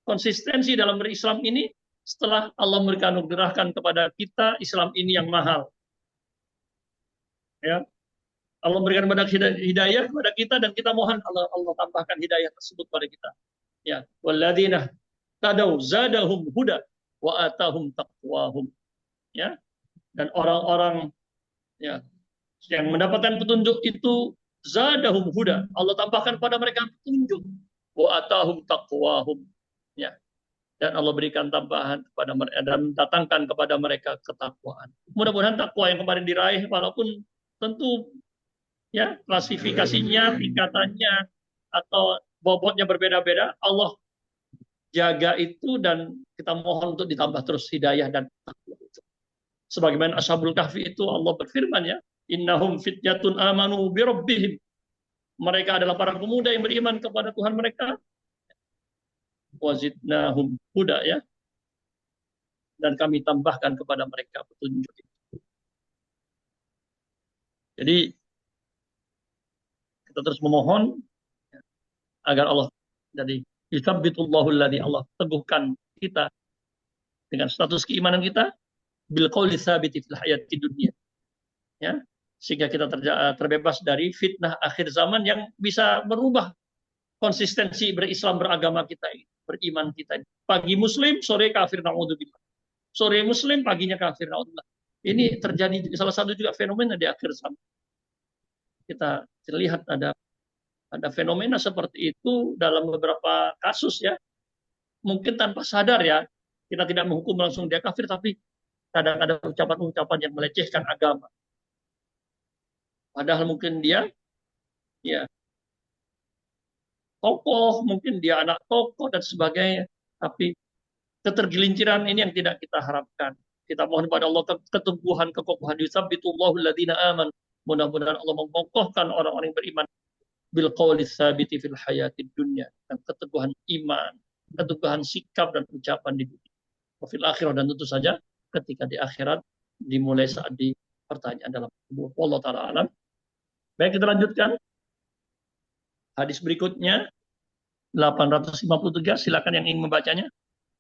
konsistensi dalam berislam ini setelah Allah memberikan anugerahkan kepada kita Islam ini yang mahal. Ya. Allah memberikan hidayah kepada kita dan kita mohon Allah tambahkan hidayah tersebut pada kita. Ya, walladzina tadau zadahum huda wa atahum taqwahum. Ya. Dan orang-orang ya yang mendapatkan petunjuk itu zadahum huda, Allah tambahkan pada mereka petunjuk, wa atahum taqwahum. Ya. Dan Allah berikan tambahan kepada mereka dan datangkan kepada mereka ketakwaan. Mudah-mudahan takwa yang kemarin diraih, walaupun tentu ya klasifikasinya, tingkatannya atau bobotnya berbeda-beda, Allah jaga itu dan kita mohon untuk ditambah terus hidayah dan takwa itu. Sebagaimana Ashabul Kahfi itu Allah berfirman ya, innahum fityatun amanu bi rabbihim mereka adalah para pemuda yang beriman kepada Tuhan mereka. Wazidnahum huda, ya, dan kami tambahkan kepada mereka petunjuk. Jadi kita terus memohon agar Allah, jadi yuthabbitullahu alladzi, Allah teguhkan kita dengan status keimanan kita bil qauli tsabiti fil hayati dunya, ya, sehingga kita terbebas dari fitnah akhir zaman yang bisa merubah konsistensi berislam, beragama kita, beriman kita. Pagi muslim, sore kafir, naudzubillah. Sore muslim, paginya kafir, naudzubillah. Ini terjadi salah satu juga fenomena di akhir zaman. Kita lihat ada fenomena seperti itu dalam beberapa kasus, ya. Mungkin tanpa sadar, ya. Kita tidak menghukum langsung dia kafir, tapi kadang ada ucapan-ucapan yang melecehkan agama. Padahal mungkin dia, ya, tokoh, mungkin dia anak tokoh dan sebagainya. Tapi ketergelinciran ini yang tidak kita harapkan. Kita mohon pada Allah keteguhan, kekokohan. Yusabbitullahu alladhina aman. Mudah-mudahan Allah mengokohkan orang-orang yang beriman bil qawli tsabiti fil hayatid dunya, dan keteguhan iman, keteguhan sikap dan ucapan di dunia. Wa fil akhirah, dan tentu saja ketika di akhirat, dimulai saat di pertanyaan dalam kubur. Wallahu taala alam. Baik, kita lanjutkan. Hadis berikutnya 853, silakan yang ingin membacanya.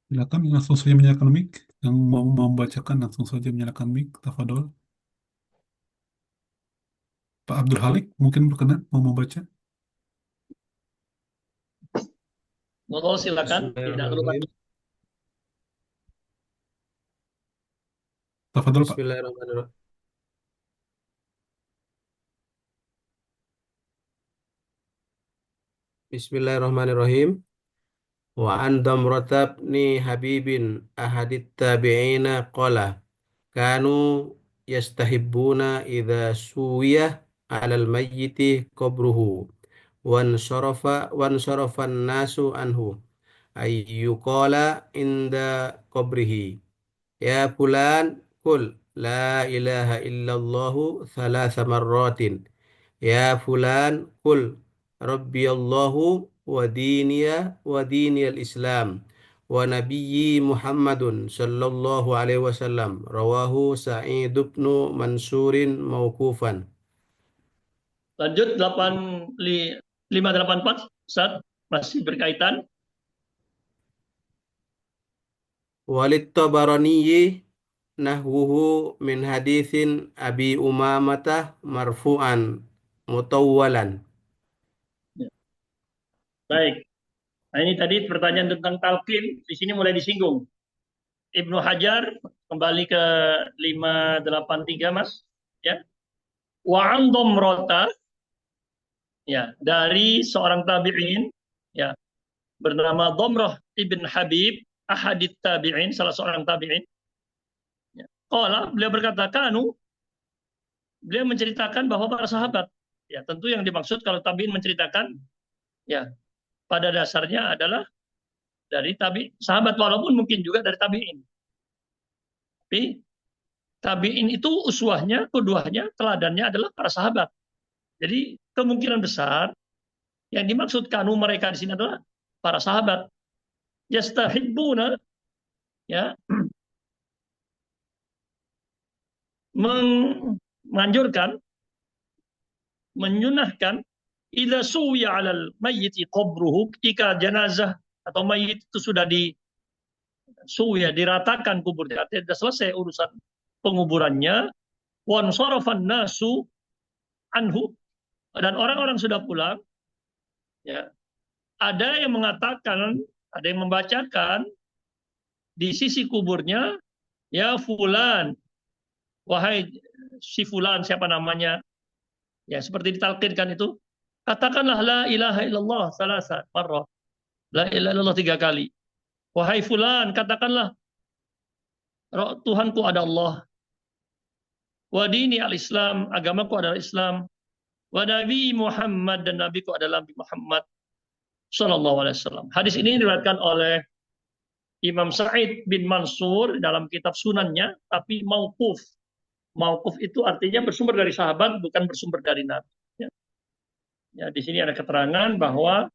Silakan langsung saja menyalakan mic. Yang mau membacakan langsung saja menyalakan mic. Tafadol. Pak Abdul Halik mungkin berkenan mau membaca. Ngobrol silakan, tidak perlu Bismillahirrahmanirrahim. Tafadol Pak. Bismillahirrahmanirrahim. Bismillahirrahmanirrahim. Wa an Damrata bni Habibin ahadit tabi'ina qala kanu yastahibbuna idza suwiya 'alal mayyiti qabruhu wan sarafan nasu anhu ayyuqala inda qabrihi ya fulan kul la ilaha illallahu thalatha marratin ya fulan kul rabbi Allahu wa diniyal Islam wa nabiyyi Muhammadun sallallahu alaihi wasallam rawahu Sa'id bin Mansurin mauqufan. Lanjut 584, Ustaz, masih berkaitan. Walid Tabarani nahwuhu min haditsin Abi Umamah marfu'an mutawwalan. Baik. Nah, ini tadi pertanyaan tentang talqin, di sini mulai disinggung. Ibnu Hajar kembali ke 583, Mas, ya. Wa an Damrata, ya, dari seorang tabi'in, ya, bernama Damrah ibn Habib, ahadit tabi'in, salah seorang tabi'in. Ya. Qala, beliau berkata, beliau menceritakan bahwa para sahabat, ya, tentu yang dimaksud kalau tabi'in menceritakan, ya, pada dasarnya adalah dari sahabat, walaupun mungkin juga dari tabi'in. Tapi tabi'in itu uswahnya, keduanya, teladannya adalah para sahabat. Jadi kemungkinan besar yang dimaksud kanu mereka di sini adalah para sahabat. Yastahibbuna, ya, menganjurkan, menyunahkan idza suwiya 'alal mayyiti qabruhu, ketika jenazah atau mayit itu sudah suwiya, diratakan kuburnya, sudah selesai urusan penguburannya, wan sarafan nasu anhu, dan orang-orang sudah pulang, ya, ada yang mengatakan, ada yang membacakan di sisi kuburnya, ya fulan, wahai si fulan, siapa namanya, ya, seperti ditalqinkan itu, katakanlah la ilaha illallah salasa marrah, la ilaha illallah 3 kali. Wahai fulan, katakanlah Tuhanku ada Allah. Wa dini al-Islam, agamaku adalah Islam. Wa Nabi Muhammad, dan nabiku adalah Nabi Muhammad sallallahu alaihi wasallam. Hadis ini diriwayatkan oleh Imam Sa'id bin Mansur dalam kitab Sunannya, tapi mauquf. Mauquf itu artinya bersumber dari sahabat, bukan bersumber dari Nabi. Ya. Ya, di sini ada keterangan bahwa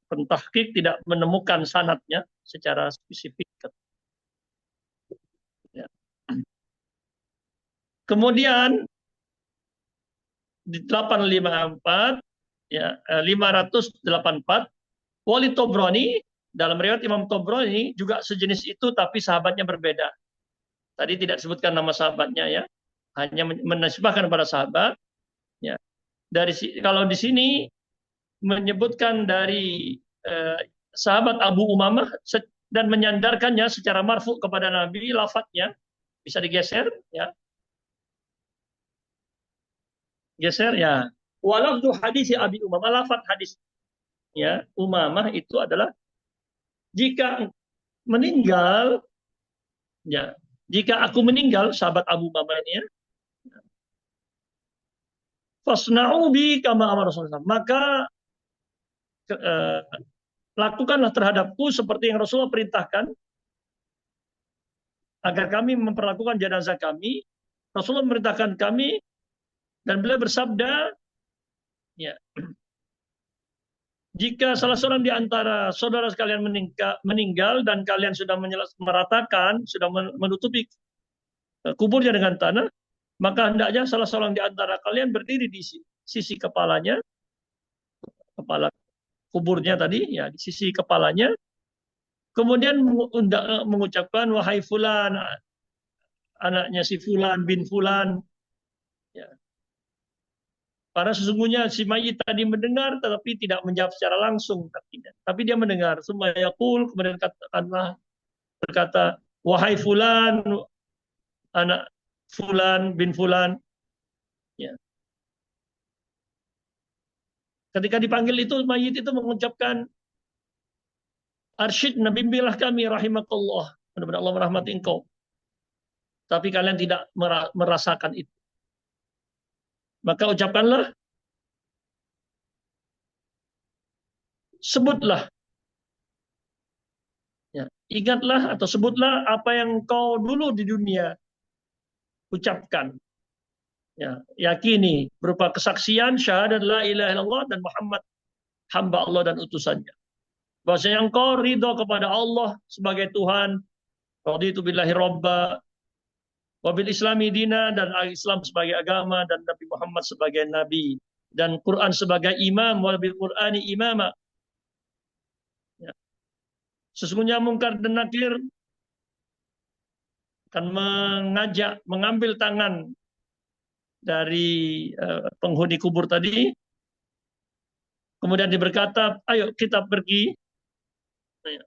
pentahqiq tidak menemukan sanadnya secara spesifik. Ya. Kemudian di 854 ya 584 Wali Tobroni, dalam riwayat Imam Tobroni juga sejenis itu tapi sahabatnya berbeda. Tadi tidak disebutkan nama sahabatnya ya, hanya menisbahkan pada sahabat. Ya. Kalau di sini menyebutkan dari sahabat Abu Umamah dan menyandarkannya secara marfu kepada Nabi, lafadznya bisa digeser ya. Geser ya. Walafdu hadis Abi Umamah, lafadz hadis ya Umamah itu adalah jika meninggal ya, jika aku meninggal, sahabat Abu Umamah ini ya, fasna'u bi kama amara Rasulullah, maka lakukanlah terhadapku seperti yang Rasulullah perintahkan agar kami memperlakukan jenazah kami. Rasulullah memerintahkan kami dan beliau bersabda, ya, jika salah seorang di antara saudara sekalian meninggal dan kalian sudah meratakan, sudah menutupi kuburnya dengan tanah, maka hendaknya salah seorang di antara kalian berdiri di sisi kepalanya, kepala kuburnya tadi, ya di sisi kepalanya, kemudian mengucapkan wahai fulan, anaknya si fulan bin fulan, ya. Karena sesungguhnya si mayit tadi mendengar tetapi tidak menjawab secara langsung, tapi dia mendengar. Summa yaqul, kemudian berkata wahai fulan, anak fulan bin fulan, ya. Ketika dipanggil itu mayit itu mengucapkan arsyidna, bimbinglah kami rahimakallah, mudah-mudahan Allah merahmati engkau. Tapi kalian tidak merasakan itu. Maka ucapkanlah, sebutlah, ya, ingatlah atau sebutlah apa yang kau dulu di dunia ucapkan. Ya, yakini berupa kesaksian syahadat la ilaha illallah dan Muhammad hamba Allah dan utusannya. Bahwasanya engkau ridho kepada Allah sebagai Tuhan, raditu billahi robba, wabil islami dina, dan Islam sebagai agama, dan Nabi Muhammad sebagai nabi, dan Quran sebagai imam, wabil Qurani imama. Ya. Sesungguhnya Mungkar dan Nakir akan mengambil tangan dari penghuni kubur tadi, kemudian berkata, ayo kita pergi. Ya.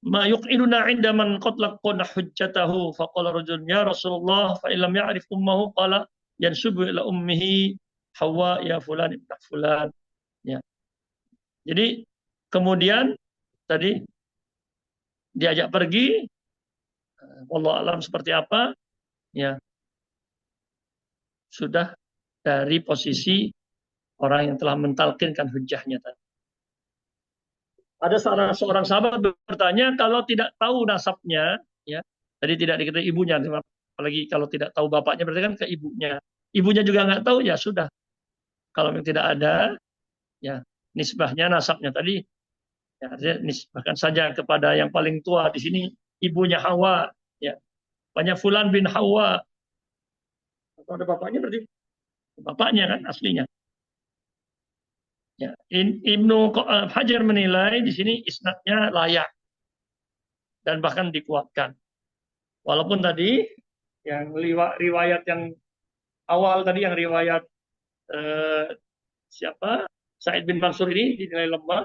Ma yuqiduna inda man qatlaqna hujjatahu faqala rajulun ya Rasulullah fa illam ya'rif ummuhu qala yansubu ila ummihi Hawa ya fulan ibn fulan. Ya. Jadi kemudian tadi diajak pergi, wallahu alam seperti apa, ya sudah dari posisi orang yang telah mentalkinkan hujahnya tadi. Ada seorang sahabat bertanya, kalau tidak tahu nasabnya, ya, tadi tidak diketahui ibunya, apalagi kalau tidak tahu bapaknya berarti kan ke ibunya. Ibunya juga nggak tahu, ya sudah. Kalau yang tidak ada, ya nisbahnya, nasabnya tadi, ya artinya nisbahkan saja kepada yang paling tua di sini, ibunya Hawa, ya, banyak Fulan bin Hawa. Kalau ada bapaknya berarti bapaknya kan aslinya. Ya, Ibnu Hajar menilai di sini isnadnya layak dan bahkan dikuatkan. Walaupun tadi yang riwayat yang awal tadi, yang riwayat siapa Sa'id bin Mansur ini dinilai lemah,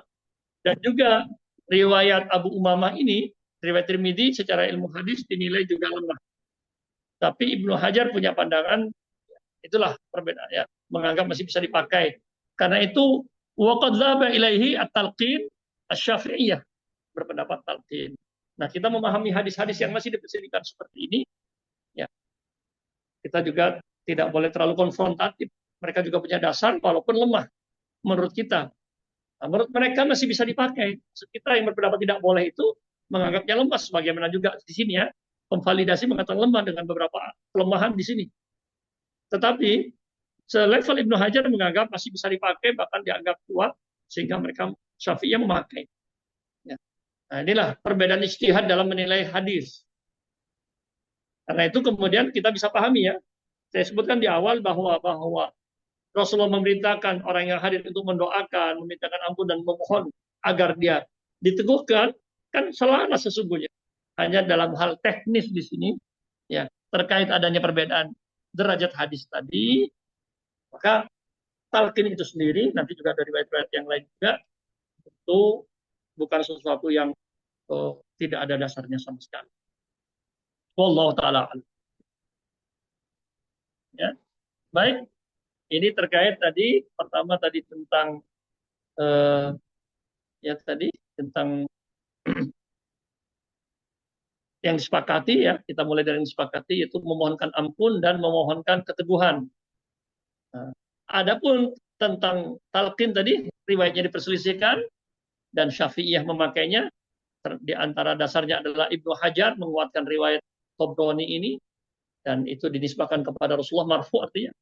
dan juga riwayat Abu Umamah ini, riwayat Tirmidzi secara ilmu hadis dinilai juga lemah. Tapi Ibnu Hajar punya pandangan, itulah perbedaan ya, menganggap masih bisa dipakai. Karena itu waqad dzaba ilaihi at-talqin asy-Syafi'iyah, berpendapat talqin. Nah, kita memahami hadis-hadis yang masih diperselisihkan seperti ini, ya, kita juga tidak boleh terlalu konfrontatif. Mereka juga punya dasar walaupun lemah menurut kita. Nah, menurut mereka masih bisa dipakai. Kita yang berpendapat tidak boleh itu menganggapnya lemah, sebagaimana juga di sini ya, pemvalidasi mengatakan lemah dengan beberapa kelemahan di sini. Tetapi selevel Ibnu Hajar menganggap masih bisa dipakai, bahkan dianggap kuat, sehingga mereka Syafi'iyah memakai. Ya. Nah, inilah perbedaan ijtihad dalam menilai hadis. Karena itu kemudian kita bisa pahami ya. Saya sebutkan di awal bahwa Rasulullah memerintahkan orang yang hadir untuk mendoakan, memintakan ampun dan memohon agar dia diteguhkan, kan selama sesungguhnya. Hanya dalam hal teknis di sini, ya terkait adanya perbedaan derajat hadis tadi, maka talqin itu sendiri nanti juga dari riwayat-riwayat yang lain juga itu bukan sesuatu yang tidak ada dasarnya sama sekali. Wallahu taala alam. Ya. Baik, ini terkait tadi pertama tadi tentang ya tadi tentang yang disepakati ya, kita mulai dari yang disepakati yaitu memohonkan ampun dan memohonkan keteguhan. Nah, adapun tentang talqin tadi riwayatnya diperselisihkan dan Syafi'iyah memakainya, di antara dasarnya adalah Ibnu Hajar menguatkan riwayat Tabrani ini dan itu dinisbahkan kepada Rasulullah marfu artinya.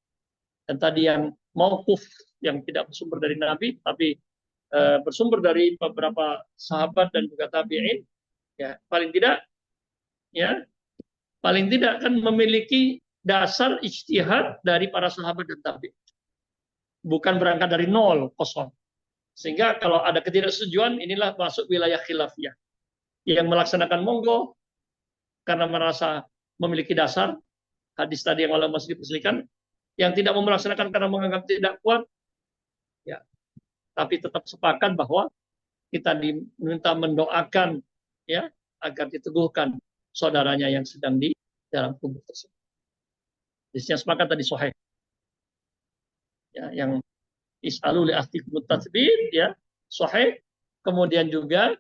Dan tadi yang mauquf yang tidak bersumber dari Nabi tapi bersumber dari beberapa sahabat dan juga tabi'in, ya paling tidak kan memiliki dasar ijtihad dari para sahabat dan tabi'in. Bukan berangkat dari nol, kosong. Sehingga kalau ada ketidaksetujuan, inilah masuk wilayah khilafiyah. Yang melaksanakan monggo karena merasa memiliki dasar, hadis tadi yang oleh masih diperselisihkan, yang tidak mau melaksanakan karena menganggap tidak kuat, ya. Tapi tetap sepakat bahwa kita diminta mendoakan ya agar diteguhkan saudaranya yang sedang di dalam kubur tersebut. Hadisnya sepakat tadi sahih. Ya, yang is'alu li ahdikum tatsbit ya sahih, kemudian juga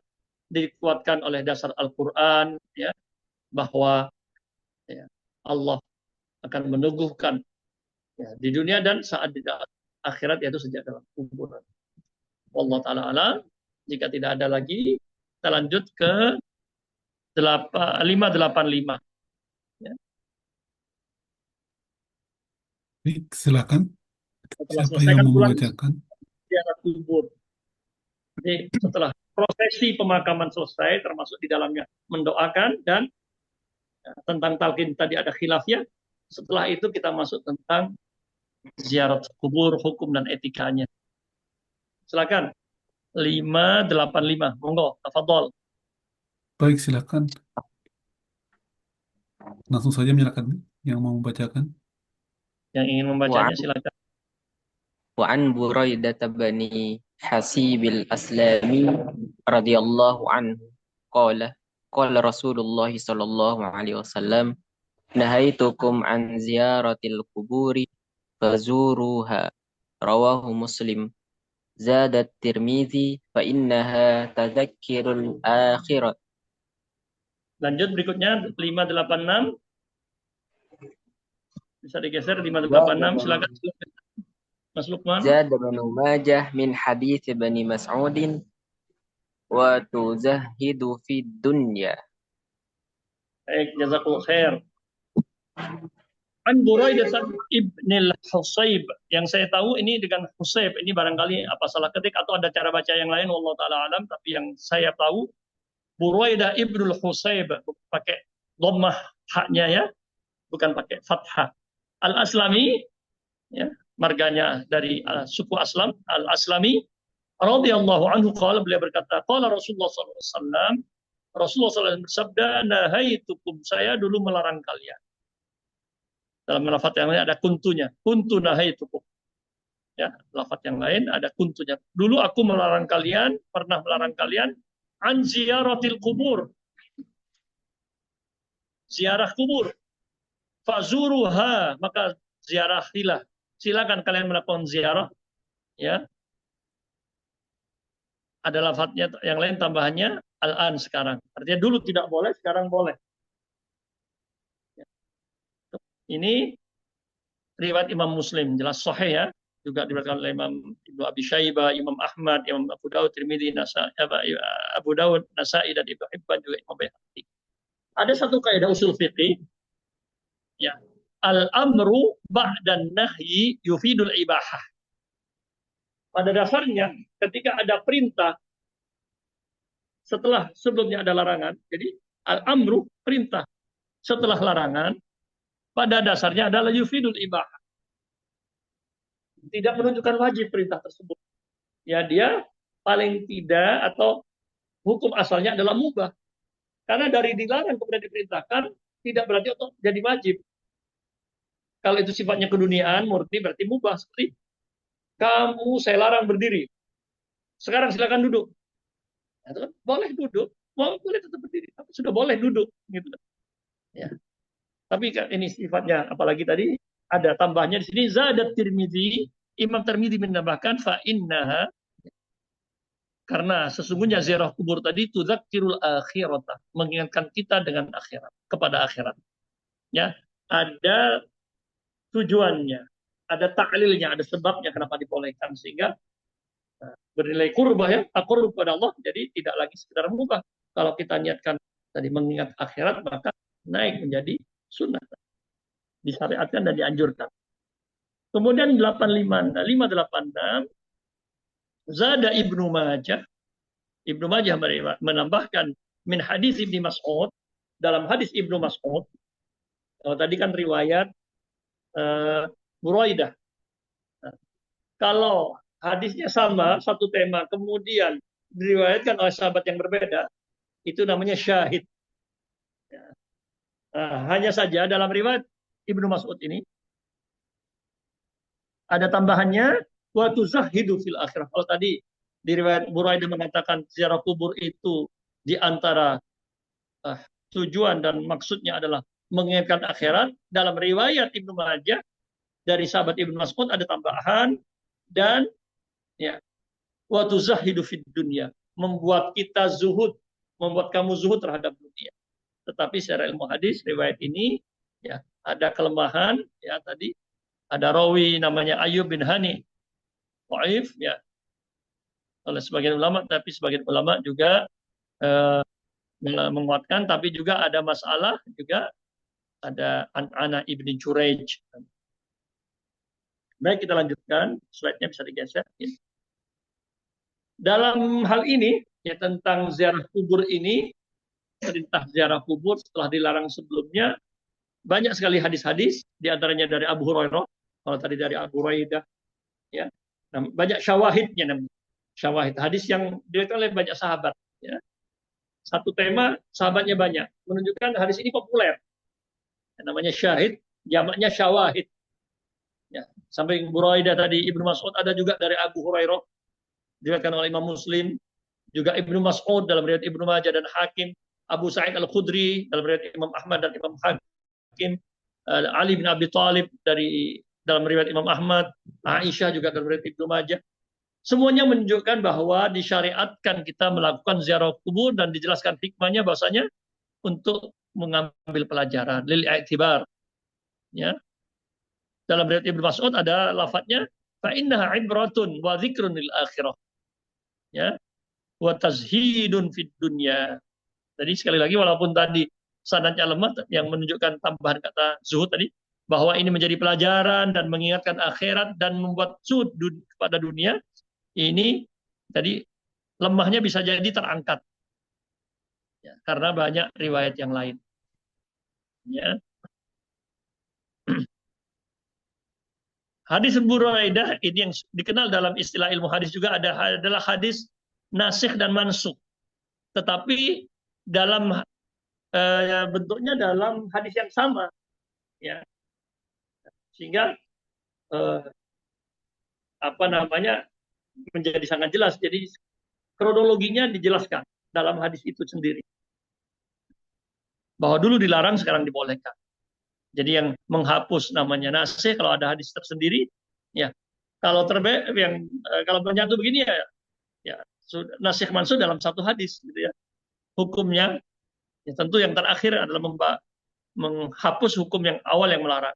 dikuatkan oleh dasar Al-Qur'an ya bahwa ya, Allah akan meneguhkan ya, di dunia dan saat di akhirat, yaitu sejak dalam kuburan. Wallahu taala alam. Jika tidak ada lagi, kita lanjut ke 585 ya. Baik, silakan. Setelah Siapa selesai yang kan mau pulang membacakan? ziarah kubur. Jadi setelah prosesi pemakaman selesai, termasuk di dalamnya mendoakan dan tentang talqin tadi ada khilafnya. Setelah itu kita masuk tentang ziarah kubur, hukum dan etikanya. Silakan. 585. Monggo, tafadhol. Baik, silakan. Langsung saja menyalakan yang mau membacakan. Yang ingin membacanya silakan. وعن بريدة بن حسيب الأسلامي رضي الله عنه قال رسول الله صلى الله عليه وسلم نهيتكم عن زيارة القبور فزوروها رواه مسلم زاد الترمذي فإنها تذكر الآخرة. Lanjut berikutnya 586. Bisa digeser 586, silakan Mas Lukman. زاد بن ماجه من حديث بني مسعود وتزهد في الدنيا. Baik, jazakallahu khair. An Buraidah ibn al-Husayb, yang saya tahu ini dengan Husayb, ini barangkali apa salah ketik atau ada cara baca yang lain, wallahu taala alam, tapi yang saya tahu Buraidah ibn al-Husayb pakai dhammah haknya ya, bukan pakai fathah. Al-Aslami ya, marganya dari suku Aslam, Al-Aslami radhiyallahu anhu qala, beliau berkata qala Rasulullah sallallahu alaihi wasallam, Rasulullah SAW bersabda, nahaitukum, saya dulu melarang kalian. Dalam lafaz yang lain ada kuntunya, kuntu nahaitukum. Ya, lafaz yang lain ada kuntunya. Dulu aku melarang kalian, pernah melarang kalian an ziyaratil kubur. Ziarah kubur. Fazuruha, maka ziarahilah. Silakan kalian melakukan ziarah, ya. Ada lafadznya yang lain tambahannya al-an sekarang. Artinya dulu tidak boleh, sekarang boleh. Ini riwayat Imam Muslim, jelas sahih ya. Juga diriwayatkan oleh Imam Ibnu Abi Syaibah, Imam Ahmad, Imam Abu Dawud, Tirmidzi, Abu Dawud, Nasa'i dan Ibnu Hibban, juga Imam Baihaqi. Ada satu kaidah usul fikih ya. al-amru ba'dan nahyi yufidul ibahah. Pada dasarnya ketika ada perintah sebelumnya ada larangan, jadi al-amru perintah setelah larangan pada dasarnya adalah yufidul ibahah. Tidak menunjukkan wajib perintah tersebut. Ya, dia paling tidak atau hukum asalnya adalah mubah. Karena dari dilarang kemudian diperintahkan tidak berarti untuk jadi wajib. Kalau itu sifatnya keduniaan, murni berarti mubah. Seperti kamu saya larang berdiri. Sekarang silakan duduk. Ya, itu kan boleh duduk, boleh tetap berdiri, tapi sudah boleh duduk gitu. Ya. Tapi ini sifatnya apalagi tadi ada tambahnya di sini zadat Tirmidzi, Imam Tirmidzi menambahkan fa innaha, karena sesungguhnya ziarah kubur tadi tudzakirul akhirata, mengingatkan kita dengan akhirat, kepada akhirat. Ya, ada tujuannya, ada ta'lilnya, ada sebabnya kenapa dibolehkan sehingga bernilai kurbah ya, takurub kepada Allah, jadi tidak lagi sekedar mubah. Kalau kita niatkan tadi mengingat akhirat maka naik menjadi sunnah, disyariatkan dan dianjurkan. Kemudian 586 Zada Ibnu Majah. Ibnu Majah menambahkan min hadis Ibnu Mas'ud, dalam hadis Ibnu Mas'ud. Tadi kan riwayat Buraidah. Kalau hadisnya sama, satu tema, kemudian diriwayatkan oleh sahabat yang berbeda, itu namanya syahid. Hanya saja dalam riwayat Ibnu Mas'ud ini ada tambahannya wa tuzahidu fil akhirah. Kalau tadi di riwayat Buraidah mengatakan ziarah kubur itu di antara tujuan dan maksudnya adalah mengingatkan akhirat, dalam riwayat Ibnu Majah dari sahabat Ibnu Mas'ud ada tambahan dan ya wa tuzahidu fid dunya, membuat kita zuhud, membuat kamu zuhud terhadap dunia. Tetapi secara ilmu hadis riwayat ini ya ada kelemahan, ya tadi ada rawi namanya Ayyub bin Hani, dhaif ya oleh sebagian ulama, tapi sebagian ulama juga menguatkan, tapi juga ada masalah, juga ada An-Ana ibni Juraij. Baik, kita lanjutkan, slide-nya bisa digeser. Dalam hal ini ya tentang ziarah kubur ini, perintah ziarah kubur setelah dilarang sebelumnya, banyak sekali hadis-hadis, diantaranya dari Abu Hurairah, kalau tadi dari Abu Hurairah, ya, nah, banyak syawahidnya, namanya syawahid hadis yang diriwayatkan oleh banyak sahabat. Ya. Satu tema, sahabatnya banyak, menunjukkan hadis ini populer. Yang namanya syahid, jamaknya syawahid. Ya. Sampai Buraidah tadi, Ibnu Mas'ud, ada juga dari Abu Hurairah, diriwayatkan oleh Imam Muslim, juga Ibnu Mas'ud dalam riwayat Ibnu Majah dan Hakim, Abu Sa'id Al-Khudri dalam riwayat Imam Ahmad dan Imam Hakim, Ali bin Abi Thalib dalam riwayat Imam Ahmad, Aisyah juga dalam riwayat Ibnu Majah. Semuanya menunjukkan bahwa disyariatkan kita melakukan ziarah kubur dan dijelaskan hikmahnya bahwasanya untuk mengambil pelajaran, lil i'tibar. Ya. Dalam riwayat Ibnu Mas'ud ada lafadznya fa innaha ibratun wa dzikrun lil akhirah. Ya. Wa tazhidun fid dunya. Jadi sekali lagi walaupun tadi sanadnya lemah yang menunjukkan tambahan kata zuhud tadi bahwa ini menjadi pelajaran dan mengingatkan akhirat dan membuat zuhud kepada dunia, ini tadi lemahnya bisa jadi terangkat. Ya, karena banyak riwayat yang lain. Ya. Hadis Buraidah ini yang dikenal dalam istilah ilmu hadis juga adalah hadis nasikh dan mansukh. Tetapi dalam bentuknya dalam hadis yang sama, ya, sehingga menjadi sangat jelas. Jadi kronologinya dijelaskan dalam hadis itu sendiri, bahwa dulu dilarang, sekarang dibolehkan. Jadi yang menghapus namanya nasikh kalau ada hadis tersendiri, ya. Kalau kalau menyatu begini ya nasikh mansukh dalam satu hadis, gitu ya. Hukumnya ya tentu yang terakhir adalah menghapus hukum yang awal yang melarang.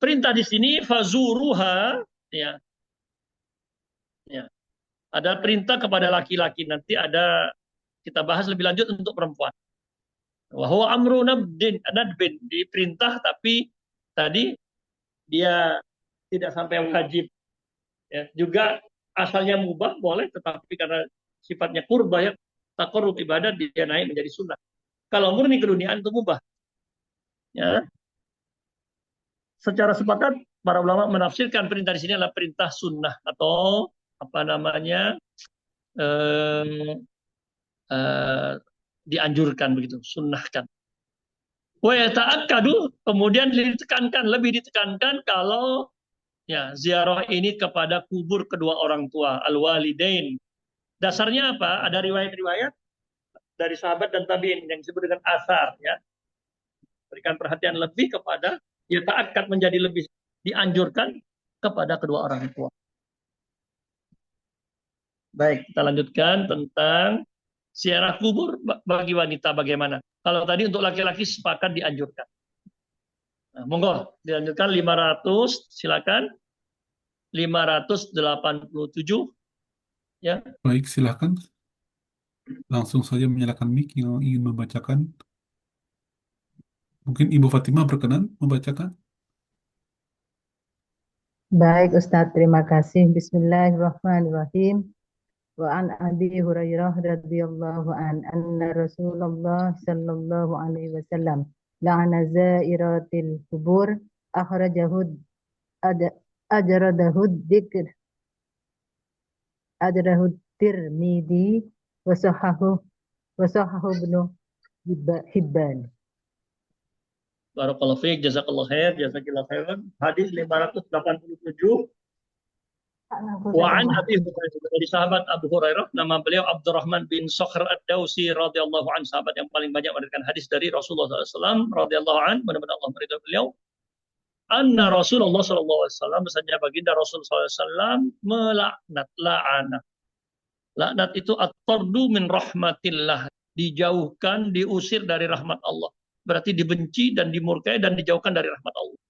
Perintah di sini fazuruha, ya. Ya. Ada perintah kepada laki-laki, nanti ada kita bahas lebih lanjut untuk perempuan. Wahwa amru nadbin, diperintah tapi tadi dia tidak sampai wajib. Ya, juga asalnya mubah boleh, tetapi karena sifatnya kurbah ya, taqarrub ibadah, dia naik menjadi sunnah. Kalau murni keduniaan itu mubah. Ya, secara sepakat para ulama menafsirkan perintah di sini adalah perintah sunnah atau apa namanya eh, eh, dianjurkan begitu, sunnahkan. Wa yata'akkadu, kemudian lebih ditekankan kalau ya ziarah ini kepada kubur kedua orang tua, al-walidain. Dasarnya apa? Ada riwayat-riwayat dari sahabat dan tabi'in yang disebut dengan asar ya. Berikan perhatian lebih kepada ya ta'akkad, menjadi lebih dianjurkan kepada kedua orang tua. Baik, kita lanjutkan tentang ziarah kubur bagi wanita bagaimana. Kalau tadi untuk laki-laki sepakat dianjurkan. Nah, monggo dilanjutkan 500, silakan. 587 ya. Baik, silakan. Langsung saja menyalakan mic yang ingin membacakan. Mungkin Ibu Fatimah berkenan membacakan. Baik Ustadz, terima kasih. Bismillahirrahmanirrahim. Wa an Abi Hurairah radhiyallahu anna Rasulullah sallallahu alaihi wasallam la'ana zairatil kubur akhrajahu ajradahu dzikr ajrahu Tirmidzi wa sahahu Ibnu Hibban. Barakallahu fiik, jazakallahu khair, jazakillahu khairan. Hadis 587. Wa an Abi Hurairah, dari sahabat Abu Hurairah, nama beliau Abdurrahman bin Sakhr Ad-Dausi radhiyallahu an, sahabat yang paling banyak meriwayatkan hadis dari Rasulullah SAW radhiyallahu an, benar-benar Allah meridhai beliau. Anna Rasulullah SAW, misalnya baginda Rasulullah SAW melaknat, la'ana. Laknat itu at-tardu min rahmatillah, dijauhkan, diusir dari rahmat Allah. Berarti dibenci dan dimurkai dan dijauhkan dari rahmat Allah.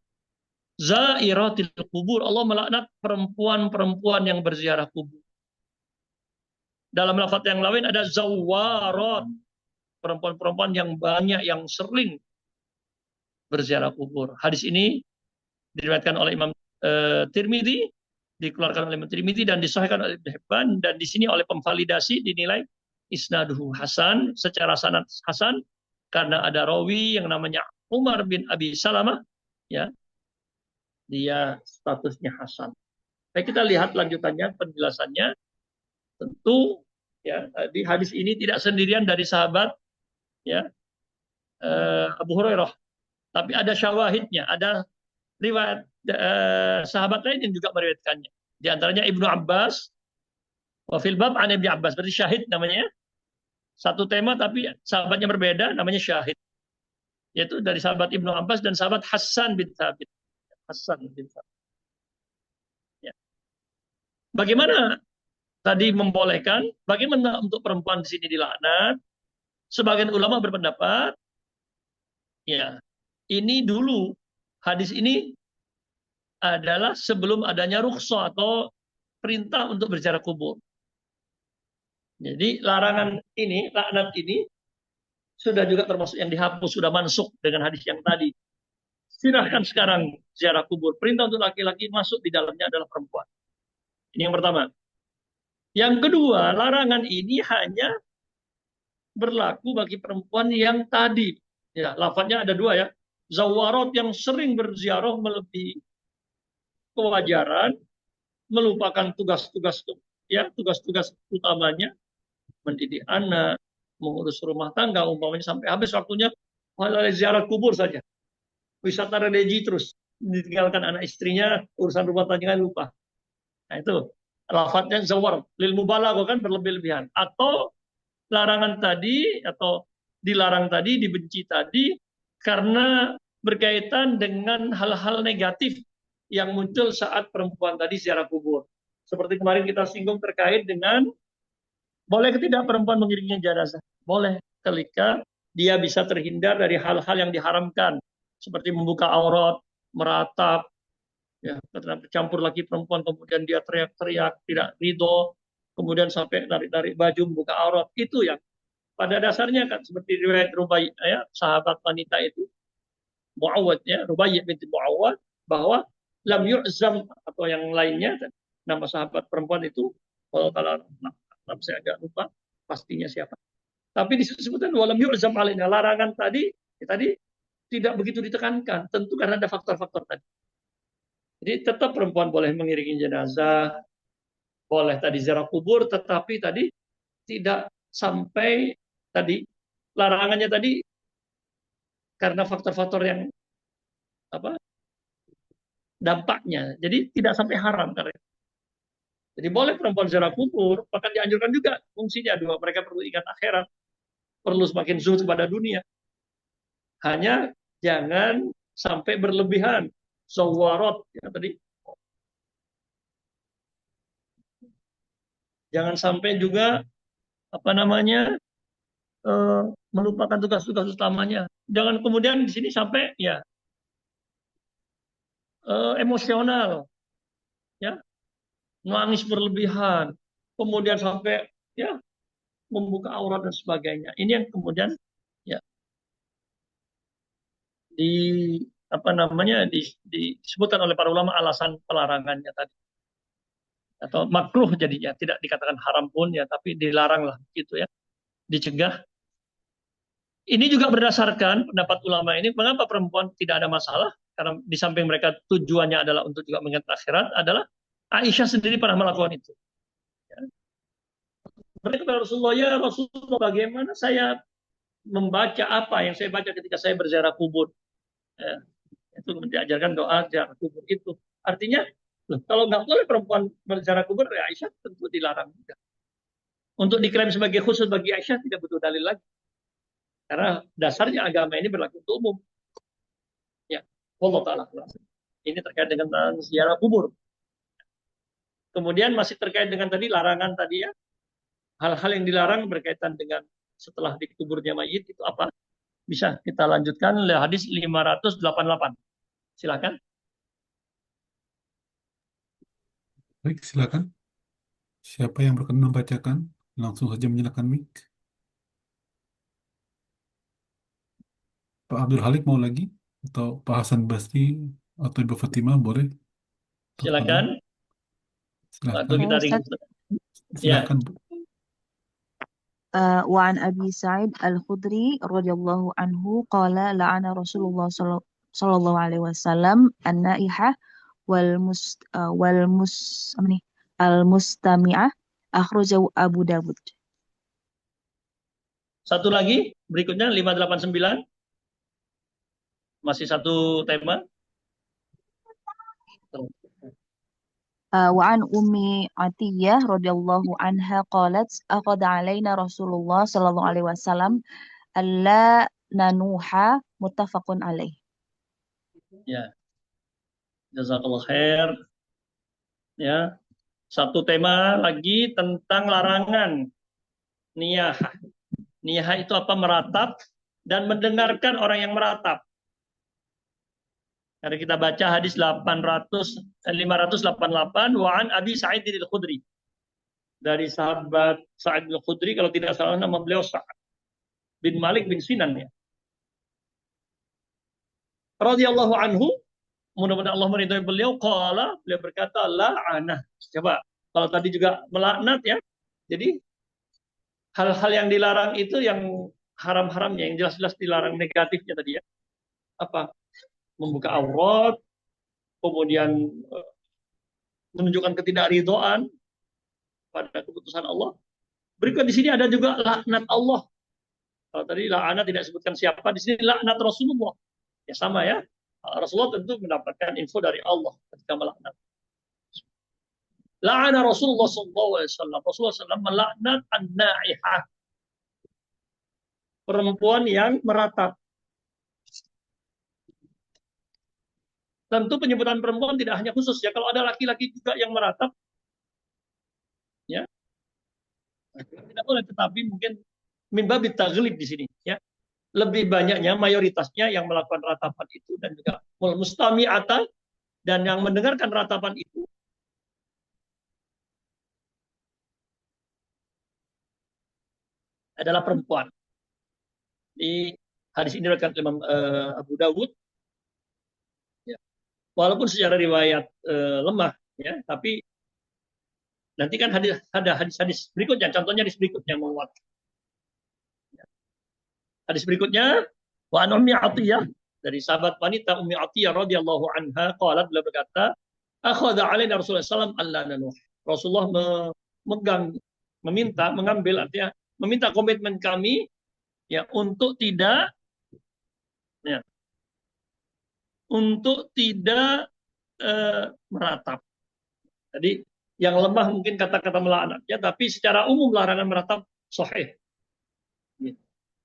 Zairatil kubur, Allah melaknat perempuan-perempuan yang berziarah kubur. Dalam lafaz yang lain ada zawarat, perempuan-perempuan yang banyak, yang sering berziarah kubur. Hadis ini diriwayatkan oleh Imam Tirmidzi, dikeluarkan oleh Imam Tirmidzi dan disahihkan oleh Ibnu Hibban, dan di sini oleh pemvalidasi dinilai isnaduhu hasan, secara sanad hasan, karena ada rawi yang namanya Umar bin Abi Salamah, ya, dia statusnya hasan. Baik, kita lihat lanjutannya, penjelasannya. Tentu ya, di hadis ini tidak sendirian dari sahabat ya Abu Hurairah, tapi ada syawahidnya, ada riwayat sahabat lain yang juga meriwayatkannya. Di antaranya Ibnu Abbas, wa fil bab an Ibnu Abbas, berarti syahid namanya. Satu tema tapi sahabatnya berbeda, namanya syahid. Yaitu dari sahabat Ibnu Abbas dan sahabat Hasan bin Thabit. Hasan bin Thabit. Ya. Bagaimana tadi membolehkan? Bagaimana untuk perempuan di sini dilaknat? Sebagian ulama berpendapat, ya, ini dulu hadis ini adalah sebelum adanya rukhsah atau perintah untuk berziarah kubur. Jadi larangan ini, laknat ini sudah juga termasuk yang dihapus, sudah mansukh dengan hadis yang tadi. Silahkan sekarang ziarah kubur. Perintah untuk laki-laki, masuk di dalamnya adalah perempuan. Ini yang pertama. Yang kedua, larangan ini hanya berlaku bagi perempuan yang tadi. Ya, lafadznya ada dua ya. Zawarat yang sering berziarah melebihi kewajaran, melupakan tugas-tugas ya, tugas-tugas utamanya, mendidik anak, mengurus rumah tangga, umpamanya sampai habis waktunya ziarah kubur saja. Wisata religi terus, ditinggalkan anak istrinya, urusan rumah tangga lupa. Nah itu lafadznya zawar, lil mubalaghah, kan berlebih-lebihan. Atau larangan tadi atau dilarang tadi, dibenci tadi karena berkaitan dengan hal-hal negatif yang muncul saat perempuan tadi ziarah kubur. Seperti kemarin kita singgung terkait dengan boleh tidak perempuan mengiringi jenazah? Boleh, ketika dia bisa terhindar dari hal-hal yang diharamkan, seperti membuka aurat, meratap, ya, karena bercampur lagi perempuan, kemudian dia teriak-teriak, tidak ridho, kemudian sampai tarik-tarik baju, membuka aurat, itu yang pada dasarnya kan seperti riwayat Rubai, ya, sahabat wanita itu Muawad, ya, Rubai binti Muawad, bahwa lam yu'zam atau yang lainnya, nama sahabat perempuan itu kalau saya agak lupa pastinya siapa. Tapi disebutkan walam yu'zam alaina, larangan tadi tidak begitu ditekankan, tentu karena ada faktor-faktor tadi. Jadi tetap perempuan boleh mengiringi jenazah, boleh tadi ziarah kubur, tetapi tadi tidak sampai tadi larangannya tadi karena faktor-faktor yang apa dampaknya. Jadi tidak sampai haram karena. Jadi boleh perempuan ziarah kubur, bahkan dianjurkan juga fungsinya dua. Mereka perlu ingat akhirat, perlu semakin zuhud kepada dunia. Hanya jangan sampai berlebihan. Zawarat ya tadi. Jangan sampai juga apa namanya melupakan tugas-tugas utamanya. Jangan kemudian di sini sampai ya emosional, ya nangis berlebihan, kemudian sampai ya membuka aurat dan sebagainya. Ini yang kemudian ya di apa namanya disebutkan oleh para ulama alasan pelarangannya tadi atau makruh jadinya, tidak dikatakan haram pun ya, tapi dilarang lah gitu ya, dicegah. Ini juga berdasarkan pendapat ulama ini, mengapa perempuan tidak ada masalah, karena di samping mereka tujuannya adalah untuk juga mengingat akhirat, adalah Aisyah sendiri pernah melakukan itu. Ya. Mereka kepada Rasulullah, ya Rasulullah, bagaimana saya membaca apa yang saya baca ketika saya berziarah kubur. Ya. Itu diajarkan doa ziarah kubur itu. Artinya, loh, kalau nggak boleh perempuan berziarah kubur, ya Aisyah tentu dilarang juga. Untuk diklaim sebagai khusus bagi Aisyah tidak butuh dalil lagi. Karena dasarnya agama ini berlaku untuk umum. Ya, Allah Ta'ala. Ini terkait dengan ziarah kubur. Kemudian masih terkait dengan tadi larangan tadi ya. Hal-hal yang dilarang berkaitan dengan setelah dikuburnya mayit itu apa? Bisa kita lanjutkan oleh hadis 588. Silakan. Baik, silakan. Siapa yang berkenan membacakan? Langsung saja menyalakan mic. Pak Abdul Halik mau lagi? Atau Pak Hasan Basri atau Ibu Fatimah boleh? Silakan. Waktu Silakan. kita Ustaz, ya. Silakan, Bu. وعن أبي سعيد الخدري رضي الله عنه قال لعن رسول الله صلى الله عليه وسلم النائحة المستمعة أخرجه أبو داود. Satu lagi, berikutnya 589. Masih satu tema. وعن أم عطية رضي الله عنها قالت أخذ علينا رسول الله صلى الله عليه وسلم ألا ننوح متفق عليه. Ya. Jazakallah khair. Ya. Satu tema lagi tentang larangan niyahah. Niyahah itu apa? Meratap dan mendengarkan orang yang meratap. Karena kita baca hadis 588 wa an Abi Sa'id al-Khudri. Dari sahabat Sa'id al-Khudri, kalau tidak salah nama beliau Sa'ad bin Malik bin Sinan ya. Radhiyallahu anhu, mudah-mudahan Allah meridhai beliau, beliau berkata la'anah. Coba, kalau tadi juga melaknat ya. Jadi hal-hal yang dilarang itu yang haram-haramnya, yang jelas-jelas dilarang negatifnya tadi ya. Apa? Membuka aurat, kemudian menunjukkan ketidakridhaan pada keputusan Allah. Berikut di sini ada juga laknat Allah. Kalau tadi laknat tidak sebutkan siapa, di sini laknat Rasulullah. Ya sama ya. Rasulullah tentu mendapatkan info dari Allah ketika melaknat. La'ana Rasulullah SAW. Rasulullah SAW melaknat an-na'ihah. Perempuan yang meratap. Tentu penyebutan perempuan tidak hanya khusus ya. Kalau ada laki-laki juga yang meratap, ya tidak boleh. Tetapi mungkin min babit taghlib di sini, ya lebih banyaknya mayoritasnya yang melakukan ratapan itu dan juga mustami'atan dan yang mendengarkan ratapan itu adalah perempuan. Di hadis ini diriwayatkan Imam Abu Dawud. Ya. Walaupun secara riwayat lemah, ya, tapi nanti kan ada hadis-hadis berikutnya, contohnya hadis berikutnya menguat. Hadis berikutnya, wa an Ummi Atiyah, dari sahabat wanita Ummi Atiyah radhiyallahu anha qalat, beliau berkata, akhadha alaina Rasulullah sallallahu alaihi wasallam. Rasulullah memegang, mengambil, artinya meminta komitmen kami, ya, untuk tidak, ya, meratap. Jadi yang lemah mungkin kata-kata melaknat, ya, tapi secara umum larangan meratap sahih.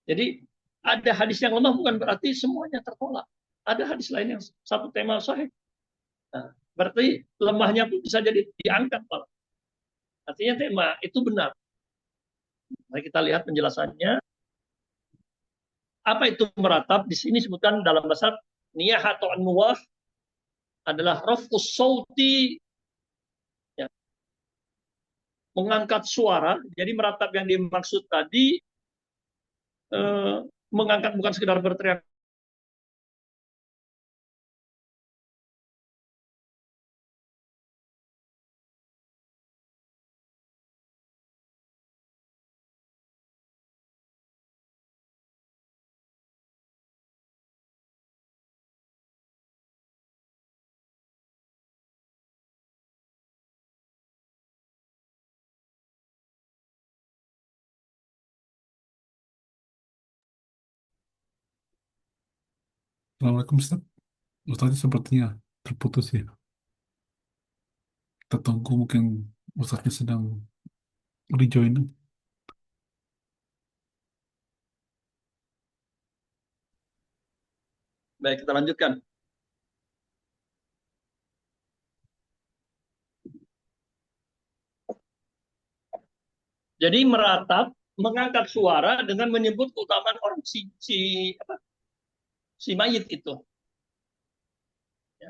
Jadi ada hadis yang lemah bukan berarti semuanya tertolak. Ada hadis lain yang satu tema sahih. Nah, berarti lemahnya pun bisa jadi diangkat malah. Artinya tema itu benar. Mari kita lihat penjelasannya. Apa itu meratap? Di sini disebutkan dalam bahasa niyah atau an-nuwah adalah raf'us sauti, ya, mengangkat suara. Jadi meratap yang dimaksud tadi mengangkat, bukan sekedar berteriak. Assalamualaikum Ustaz. Ustaznya sepertinya terputus ya. Kita tunggu, mungkin Ustaznya sedang rejoin. Baik, kita lanjutkan. Jadi meratap, mengangkat suara dengan menyebut keutamaan orang si mayit itu. Ya.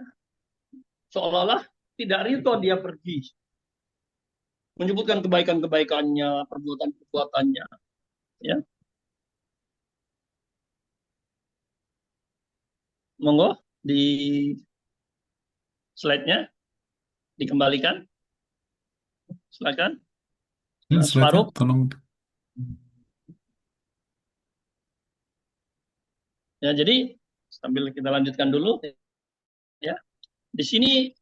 Seolah-olah tidak ridho dia pergi. Menyebutkan kebaikan-kebaikannya, perbuatan-perbuatannya. Ya. Monggo di slide-nya dikembalikan. Silakan. Ya, Mas slide-nya Farouk. tolong. Ya, jadi sambil kita lanjutkan dulu, ya. Di sini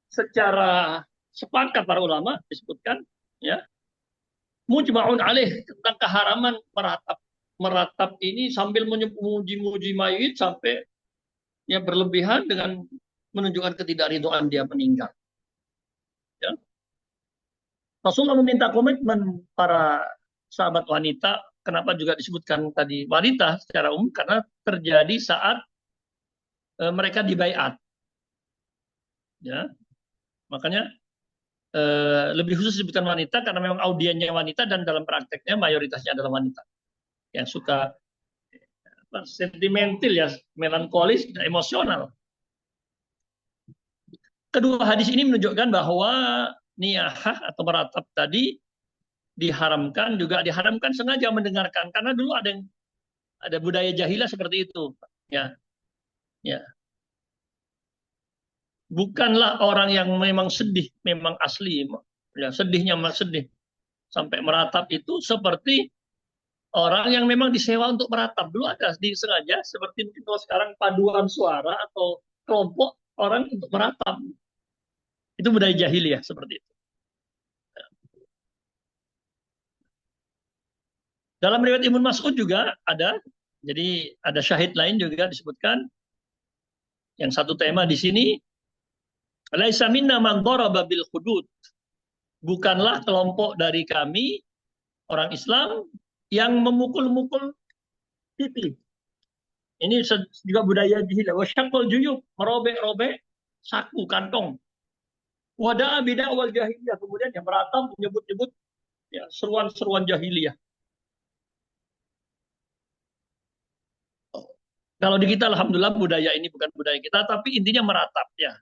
secara sepakat para ulama disebutkan, ya, mujma'un alaih, tentang keharaman meratap. Meratap ini sambil memuji-muji mayit sampai, ya, berlebihan dengan menunjukkan ketidakridhoan dia meninggal. Ya. Rasulullah meminta komitmen para sahabat wanita. Kenapa juga disebutkan tadi wanita secara umum? Karena terjadi saat mereka dibaiat. Ya, makanya lebih khusus disebutkan wanita karena memang audiennya wanita dan dalam prakteknya mayoritasnya adalah wanita yang suka sentimental, ya, melankolis, emosional. Kedua hadis ini menunjukkan bahwa niyahah atau meratap tadi diharamkan sengaja mendengarkan, karena dulu ada budaya jahilah seperti itu, ya. Ya. Bukanlah orang yang memang sedih, memang asli, ya, sedihnya sedih sampai meratap itu seperti orang yang memang disewa untuk meratap. Dulu ada disengaja, seperti mungkin kalau sekarang paduan suara atau kelompok orang untuk meratap. Itu budaya jahiliyah seperti itu. Dalam riwayat Ibnu Mas'ud juga ada, jadi ada syahid lain juga disebutkan. Yang satu tema di sini, laisa minna man daraba bil hudud. Bukanlah kelompok dari kami orang Islam yang memukul-mukul pipi. Ini juga budaya jahiliyah. Wasyaqul juyub, merobek-robek saku kantong. Wada'a bid'awal jahiliyah, kemudian yang meratap menyebut-nyebut, ya, seruan-seruan jahiliyah. Kalau di kita alhamdulillah budaya ini bukan budaya kita, tapi intinya meratap, ya.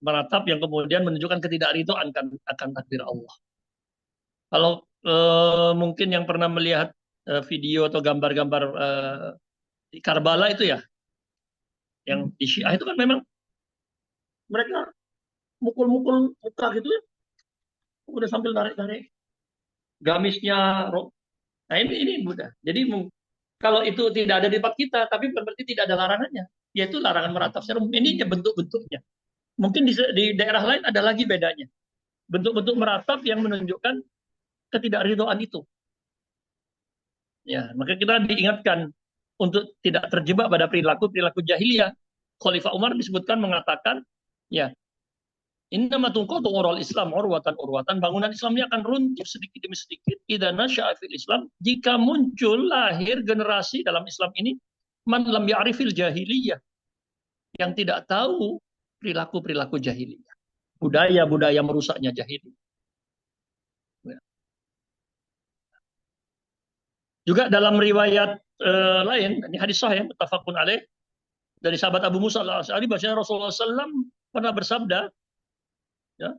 Meratap yang kemudian menunjukkan ketidakridhoan akan takdir Allah. Kalau mungkin yang pernah melihat video atau gambar-gambar di Karbala itu ya, yang di Syiah itu kan memang mereka mukul-mukul muka gitu ya, udah sambil narik-narik gamisnya. Nah ini mudah. Jadi kalau itu tidak ada di tempat kita, tapi berarti tidak ada larangannya, yaitu larangan meratap secara umum. Ini bentuk-bentuknya. Mungkin di daerah lain ada lagi bedanya. Bentuk-bentuk meratap yang menunjukkan ketidakridhoan itu. Ya, maka kita diingatkan untuk tidak terjebak pada perilaku jahiliyah. Khalifah Umar disebutkan mengatakan, ya, innama tunqadu ural Islam urwatan. Bangunan Islam ini akan runtuh sedikit demi sedikit. Idza nasya'a fil Islam, jika muncul lahir generasi dalam Islam ini man lam ya'rifil jahiliyah, yang tidak tahu perilaku jahiliyah. Budaya-budaya merusaknya jahiliyah. Juga dalam riwayat lain, ini hadis sahih muttafaqun alaih dari sahabat Abu Musa al-Asy'ari, bahwasanya Rasulullah SAW pernah bersabda, ya,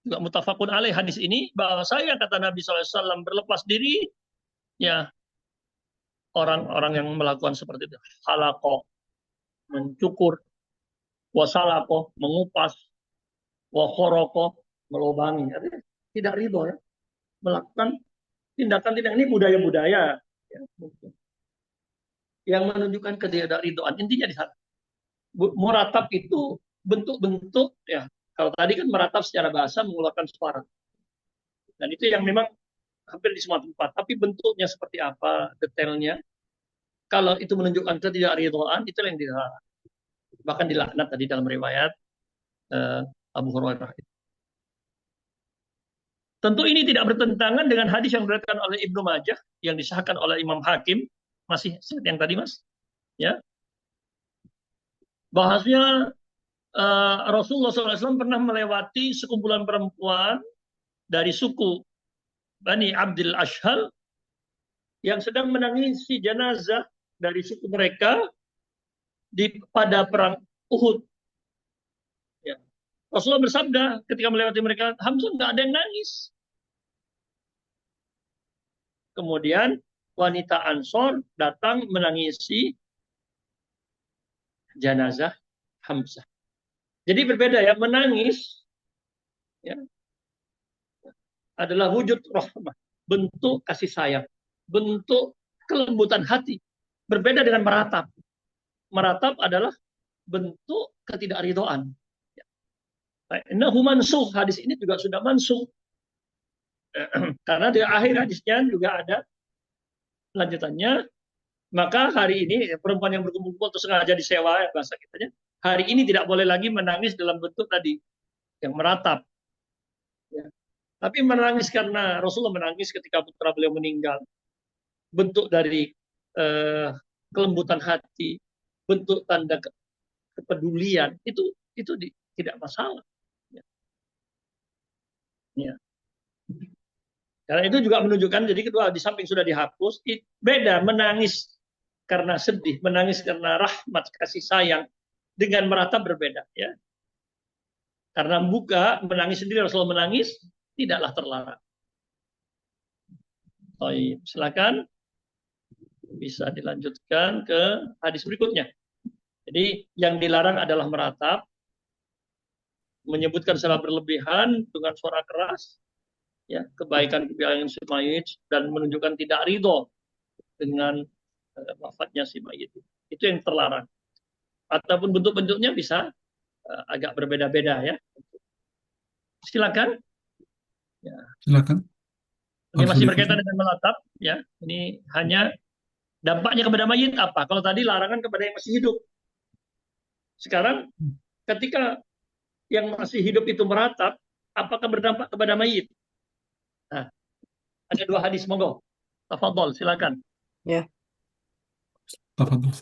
juga muttafaqun alaih hadis ini, bahwa saya, kata Nabi SAW, berlepas diri, ya, orang-orang yang melakukan seperti itu. Halaqah, mencukur, wasalaqah, mengupas, wakhoraqah, melubangi. Artinya tidak ridho, ya, melakukan tindakan-tindakan ini budaya-budaya, ya, yang menunjukkan ketidakridhoan. Intinya di sana. Muratap itu bentuk-bentuk, ya. Kalau tadi kan meratap secara bahasa mengeluarkan suara. Dan itu yang memang hampir di semua tempat. Tapi bentuknya seperti apa, detailnya, kalau itu menunjukkan ketidakridhoan, itu yang dilarang. Bahkan dilaknat tadi dalam riwayat Abu Hurairah. Tentu ini tidak bertentangan dengan hadis yang diriwayatkan oleh Ibnu Majah, yang disahkan oleh Imam Hakim. Masih yang tadi, Mas, ya, bahasnya Rasulullah SAW pernah melewati sekumpulan perempuan dari suku Bani Abdul Ashhal yang sedang menangisi jenazah dari suku mereka pada perang Uhud. Ya. Rasulullah bersabda ketika melewati mereka, Hamzah nggak ada yang nangis. Kemudian wanita Ansor datang menangisi jenazah Hamzah. Jadi berbeda, ya, menangis, ya, adalah wujud rahmah, bentuk kasih sayang, bentuk kelembutan hati. Berbeda dengan meratap. Meratap adalah bentuk ketidakridhoan. Innahu mansuh, hadis ini juga sudah mansuh. Karena di akhir hadisnya juga ada lanjutannya. Maka hari ini perempuan yang berkumpul-kumpul atau sengaja disewa, ya, bahasa kitanya, hari ini tidak boleh lagi menangis dalam bentuk tadi yang meratap. Ya. Tapi menangis karena Rasulullah menangis ketika putra beliau meninggal. Bentuk dari kelembutan hati, bentuk tanda kepedulian, itu tidak masalah. Ya. Ya. Karena itu juga menunjukkan, jadi kedua, di samping sudah dihapus, beda menangis karena sedih, menangis karena rahmat, kasih sayang, dengan meratap berbeda. Ya. Karena menangis sendiri, Rasulullah menangis, tidaklah terlarang. Baik, silakan. Bisa dilanjutkan ke hadis berikutnya. Jadi yang dilarang adalah meratap, menyebutkan secara berlebihan dengan suara keras, ya, kebaikan si mayit, dan menunjukkan tidak ridho dengan wafatnya si mayit. Itu yang terlarang. Ataupun bentuk-bentuknya bisa agak berbeda-beda, ya. Silakan. Ya. Silakan. Ini masih berkaitan dengan meratap, ya. Ini hanya dampaknya kepada mayit apa? Kalau tadi larangan kepada yang masih hidup. Sekarang ketika yang masih hidup itu meratap, apakah berdampak kepada mayit? Nah, ada dua hadis, monggo. Tafadhol, silakan. Ya. Tafadhol.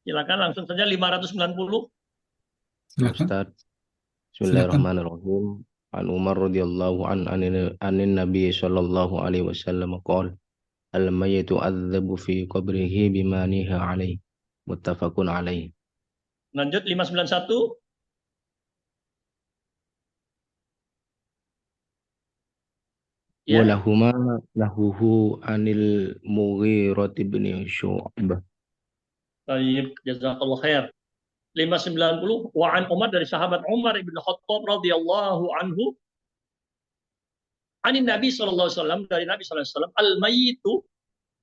Silakan langsung saja 590. Silakan. Ustaz. Bismillahirrahmanirrahim. An Umar radhiyallahu anin Nabi sallallahu alaihi wasallam qala al-mayyitu adzabu fi qabrihi bima niha alaihi. Muttafaqun alaihi. Lanjut 591. Ya, walahuma nahuhu anil Mughirah bin Syu'bah. baik, jazakallah khair. 590 wa an Umar, dari sahabat Umar ibn Khattab radhiyallahu anhu, anin Nabi sallallahu alaihi wasallam, dari Nabi sallallahu alaihi wasallam, al mayyitu,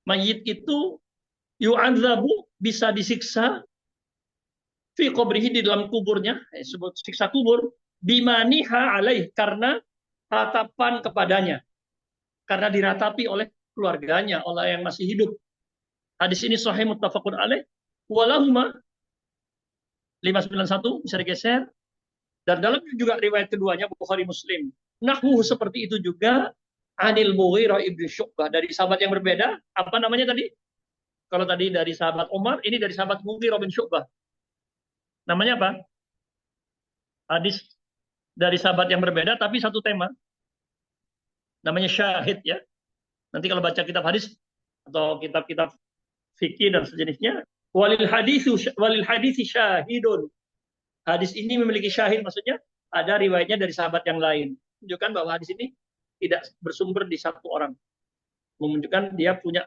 mayit itu yu'adzabu, bisa disiksa, fi qabrihi, di dalam kuburnya, sebut siksa kubur, bimaniha alaih, karena ratapan kepadanya, karena diratapi oleh keluarganya, oleh yang masih hidup. Hadis ini sahih muttafaqun alaih. Walahuma 591, bisa digeser. Dan dalam juga riwayat keduanya Bukhari Muslim. Nahwu, seperti itu juga, anil Mughirah ibn Syu'bah, dari sahabat yang berbeda. Apa namanya tadi? Kalau tadi dari sahabat Umar, ini dari sahabat Mughirah bin Syu'bah. Namanya apa? Hadis dari sahabat yang berbeda tapi satu tema. Namanya syahid, ya. Nanti kalau baca kitab hadis atau kitab-kitab fikih dan sejenisnya, walil hadisi syahidun. Hadis ini memiliki syahid, maksudnya ada riwayatnya dari sahabat yang lain. Menunjukkan bahwa hadis ini tidak bersumber di satu orang. Menunjukkan dia punya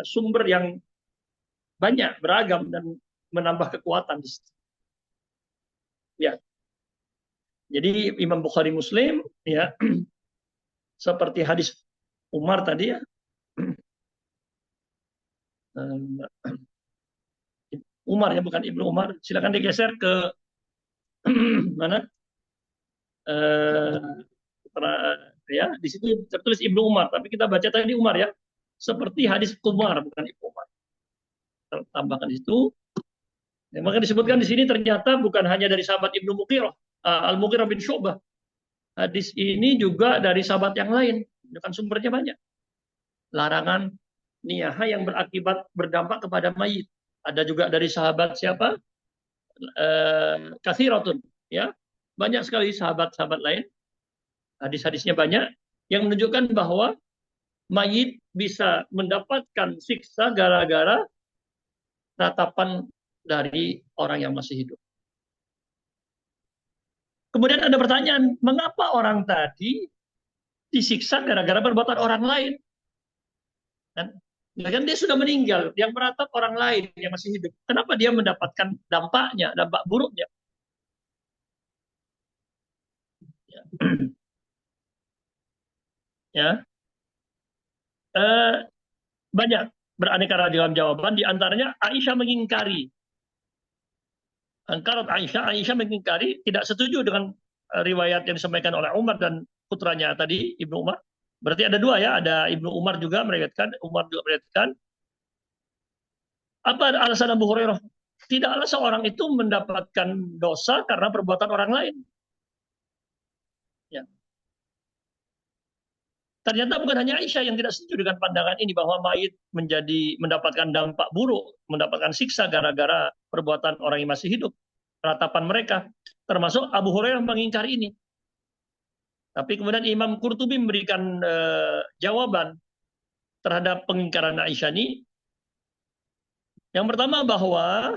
sumber yang banyak, beragam, dan menambah kekuatan di situ. Ya. Jadi Imam Bukhari Muslim, ya, seperti hadis Umar tadi, ya. Umar, ya, bukan Ibnu Umar. Silakan digeser ke mana? Ya, di situ tertulis Ibnu Umar, tapi kita baca tadi Umar, ya. Seperti hadis Umar, bukan Ibnu Umar. Tambahkan di situ. Ya, maka disebutkan di sini ternyata bukan hanya dari sahabat Ibnu Mughirah, Al-Mughirah bin Syu'bah. Hadis ini juga dari sahabat yang lain. Dengan sumbernya banyak. Larangan niyaha yang berakibat berdampak kepada mayit. Ada juga dari sahabat siapa? Kathiratun, ya. Banyak sekali sahabat-sahabat lain. Hadis-hadisnya banyak yang menunjukkan bahwa mayit bisa mendapatkan siksa gara-gara ratapan dari orang yang masih hidup. Kemudian ada pertanyaan, mengapa orang tadi disiksa gara-gara perbuatan orang lain? Kan dia sudah meninggal, yang meratap orang lain yang masih hidup. Kenapa dia mendapatkan dampaknya, dampak buruknya? Ya, banyak beraneka ragam jawaban. Di antaranya Aisyah mengingkari. Aisyah mengingkari, tidak setuju dengan riwayat yang disampaikan oleh Umar dan putranya tadi, Ibnu Umar. Berarti ada dua, ya, ada Ibnu Umar juga meriwayatkan, Umar juga meriwayatkan. Apa alasan Abu Hurairah? Tidaklah seorang itu mendapatkan dosa karena perbuatan orang lain. Ya. Ternyata bukan hanya Aisyah yang tidak setuju dengan pandangan ini, bahwa mayit mendapatkan dampak buruk, mendapatkan siksa gara-gara perbuatan orang yang masih hidup, ratapan mereka. Termasuk Abu Hurairah mengingkari ini. Tapi kemudian Imam Qurtubi memberikan jawaban terhadap pengingkaran Aisyah ini. Yang pertama, bahwa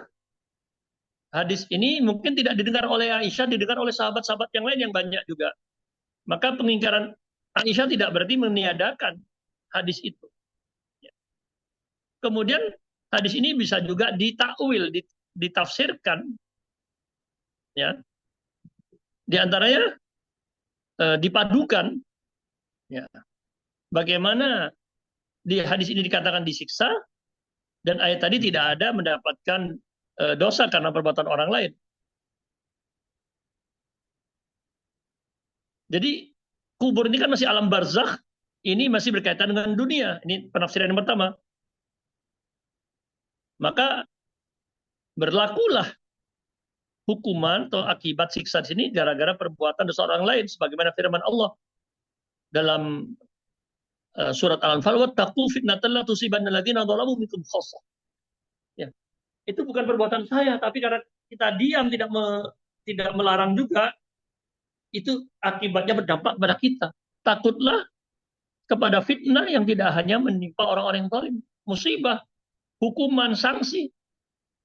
hadis ini mungkin tidak didengar oleh Aisyah, didengar oleh sahabat-sahabat yang lain yang banyak juga. Maka pengingkaran Aisyah tidak berarti meniadakan hadis itu. Kemudian hadis ini bisa juga ditakwil, ditafsirkan. Ya. Di antaranya dipadukan. Ya. Bagaimana di hadis ini dikatakan disiksa, dan ayat tadi tidak ada mendapatkan dosa karena perbuatan orang lain. Jadi kubur ini kan masih alam barzakh, ini masih berkaitan dengan dunia. Ini penafsiran yang pertama. Maka berlakulah hukuman atau akibat siksa di sini gara-gara perbuatan dosa orang lain, sebagaimana firman Allah dalam surat Al-Anfal, wattaqu fitnatan la tusibanna alladziina dzalamu minkum khassah. Ya. Itu bukan perbuatan saya, tapi karena kita diam, tidak melarang juga, itu akibatnya berdampak pada kita. Takutlah kepada fitnah yang tidak hanya menimpa orang-orang yang zalim, musibah, hukuman, sanksi,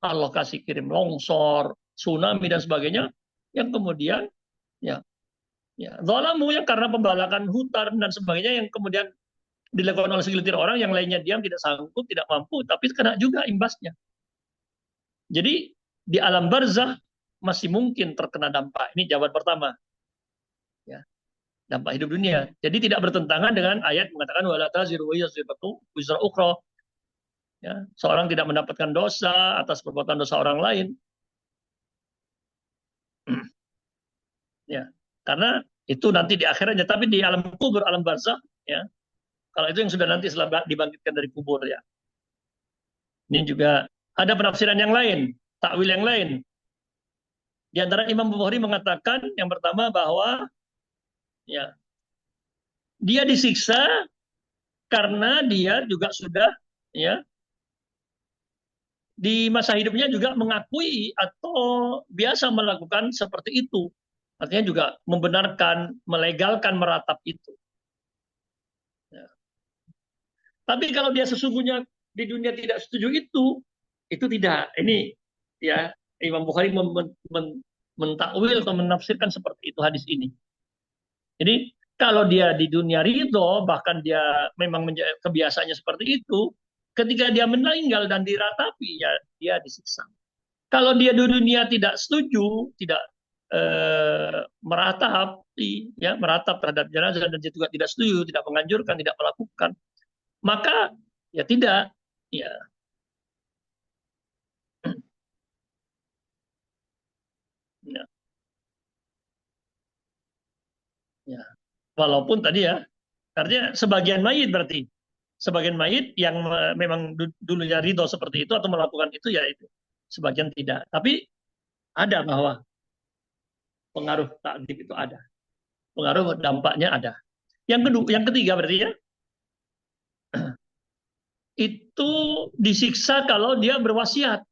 Allah kasih kirim longsor, tsunami dan sebagainya, yang kemudian ya Ya, zalamu yang karena pembalakan hutan dan sebagainya yang kemudian dilakukan oleh segelintir orang, yang lainnya diam, tidak sanggup, tidak mampu, tapi kena juga imbasnya. Jadi di alam barzah masih mungkin terkena dampak. Ini jawaban pertama. Ya, dampak hidup dunia. Jadi tidak bertentangan dengan ayat mengatakan wala taziru wizra ukhra. Ya, seorang tidak mendapatkan dosa atas perbuatan dosa orang lain. Ya, karena itu nanti di akhiratnya, tapi di alam kubur, alam barzah, ya, kalau itu yang sudah nanti setelah dibangkitkan dari kubur, ya. Ini juga ada penafsiran yang lain, takwil yang lain. Di antara Imam Bukhari mengatakan yang pertama bahwa ya dia disiksa karena dia juga sudah ya di masa hidupnya juga mengakui atau biasa melakukan seperti itu. Artinya juga membenarkan, melegalkan meratap itu. Ya. Tapi kalau dia sesungguhnya di dunia tidak setuju itu tidak. Ini ya Imam Bukhari mentakwil atau menafsirkan seperti itu hadis ini. Jadi kalau dia di dunia ridho, bahkan dia memang kebiasaannya seperti itu, ketika dia meninggal dan diratapi, ya dia disiksa. Kalau dia di dunia tidak setuju, tidak meratap, ya meratap terhadap jenazah dan dia juga tidak setuju, tidak menganjurkan, tidak melakukan, maka ya tidak, ya. Ya, ya. Walaupun tadi ya, artinya sebagian mayit berarti. Sebagian mayit yang memang dulunya ridho seperti itu atau melakukan itu, ya itu. Sebagian tidak. Tapi ada bahwa pengaruh takdir itu ada. Pengaruh dampaknya ada. Yang kedua, yang ketiga berarti ya, itu disiksa kalau dia berwasiat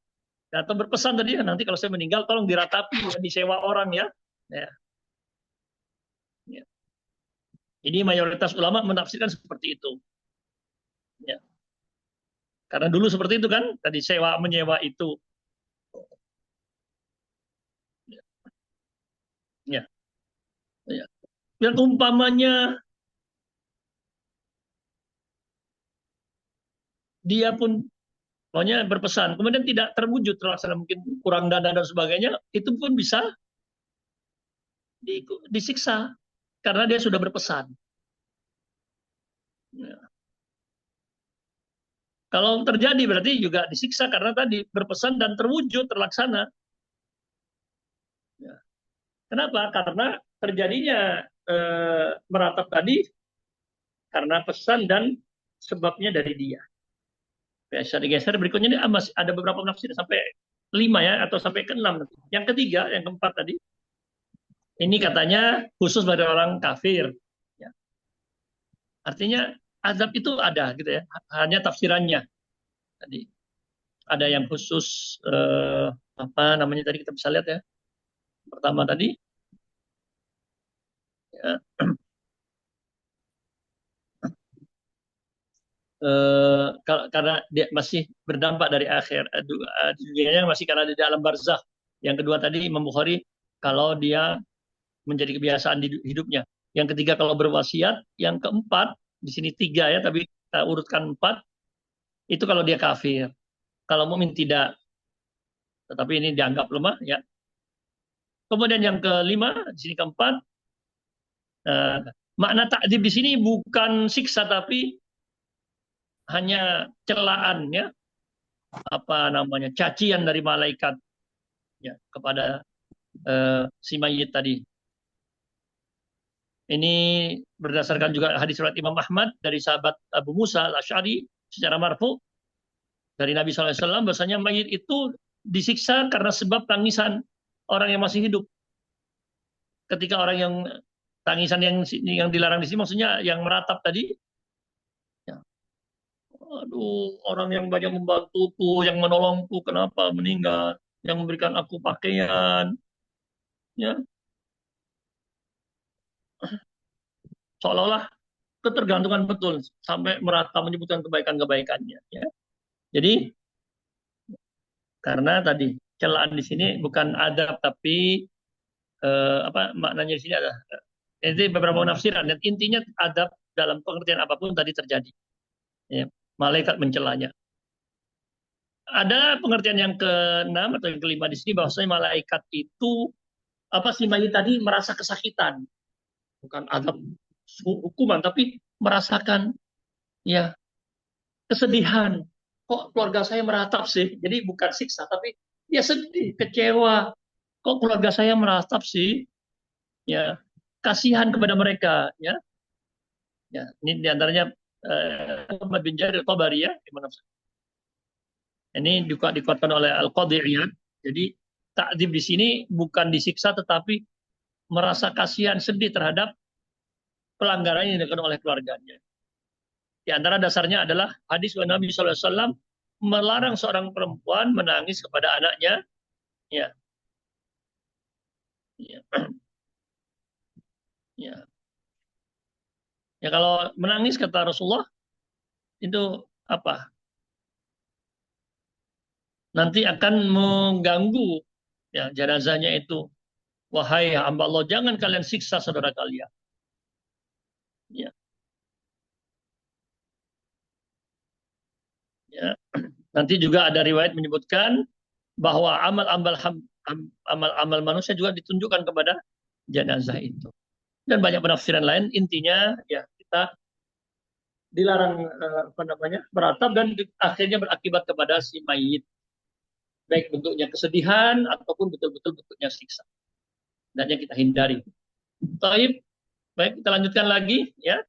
atau berpesan tadi ya, nanti kalau saya meninggal tolong diratapi, ya, disewa orang ya. Ya. Ya. Ini mayoritas ulama menafsirkan seperti itu. Ya. Karena dulu seperti itu kan, tadi sewa menyewa itu. Ya. Ya. Ya. Yang umpamanya dia pun maunya berpesan, kemudian tidak terwujud terlaksana, mungkin kurang dana dan sebagainya, itu pun bisa disiksa karena dia sudah berpesan. Ya. Kalau terjadi berarti juga disiksa karena tadi berpesan dan terwujud terlaksana. Ya. Kenapa? Karena terjadinya meratap tadi karena pesan dan sebabnya dari dia. Bisa digeser berikutnya, ini masih ada beberapa penafsir sampai 5 ya, atau sampai ke 6. Yang ketiga, yang keempat tadi, ini katanya khusus bagi orang kafir. Ya. Artinya azab itu ada gitu ya, hanya tafsirannya. Tadi ada yang khusus apa namanya tadi kita bisa lihat ya. Pertama tadi ya, karena dia masih berdampak dari akhir dunianya masih karena di dalam barzakh. Yang kedua tadi Imam Bukhari kalau dia menjadi kebiasaan di hidupnya. Yang ketiga kalau berwasiat. Yang keempat di sini 3 ya, tapi kita urutkan 4 itu kalau dia kafir. Kalau mukmin tidak. Tetapi ini dianggap lemah ya. Kemudian yang kelima di sini keempat, makna ta'dzib di sini bukan siksa tapi hanya celaan ya, apa namanya, cacian dari malaikat ya kepada si mayit tadi. Ini berdasarkan juga hadis riwayat Imam Ahmad dari sahabat Abu Musa Al-Asy'ari secara marfu dari Nabi SAW, bahwasanya mayit itu disiksa karena sebab tangisan orang yang masih hidup. Ketika orang yang tangisan yang dilarang di sini maksudnya yang meratap tadi, ya, aduh, orang yang banyak membantuku, yang menolongku, kenapa meninggal? Yang memberikan aku pakaian, ya, seolah-olah ketergantungan betul sampai merata menyebutkan kebaikan-kebaikannya. Ya. Jadi karena tadi celaan di sini bukan adab tapi apa maknanya di sini adalah Itu beberapa penafsiran dan intinya adab dalam pengertian apapun tadi terjadi. Ya, malaikat mencelanya. Ada pengertian yang keenam atau yang kelima di sini bahwasanya malaikat itu apa sih mayit tadi merasa kesakitan, bukan adab hukuman tapi merasakan ya kesedihan. Kok keluarga saya meratap sih? Jadi bukan siksa tapi dia sedih, kecewa. Kok keluarga saya meratap sih? Ya, kasihan kepada mereka ya. Ya, ini diantaranya Muhammad bin Jarir Tabari ya, ini juga dikuatkan oleh Al-Qadhi Iyad. Jadi takdzib di sini bukan disiksa tetapi merasa kasihan sedih terhadap pelanggaran yang dilakukan oleh keluarganya. Di antara dasarnya adalah hadis Nabi SAW melarang seorang perempuan menangis kepada anaknya. Ya, ya, ya. Ya kalau menangis kata Rasulullah itu apa? Nanti akan mengganggu ya jenazahnya itu. Wahai hamba Allah, jangan kalian siksa saudara kalian. Ya, ya. Nanti juga ada riwayat menyebutkan bahwa amal-amal manusia juga ditunjukkan kepada jenazah itu. Dan banyak penafsiran lain. Intinya ya kita dilarang meratap dan akhirnya berakibat kepada si mayit, baik bentuknya kesedihan ataupun betul-betul bentuknya siksa. Dan yang kita hindari. Baik, kita lanjutkan lagi ya.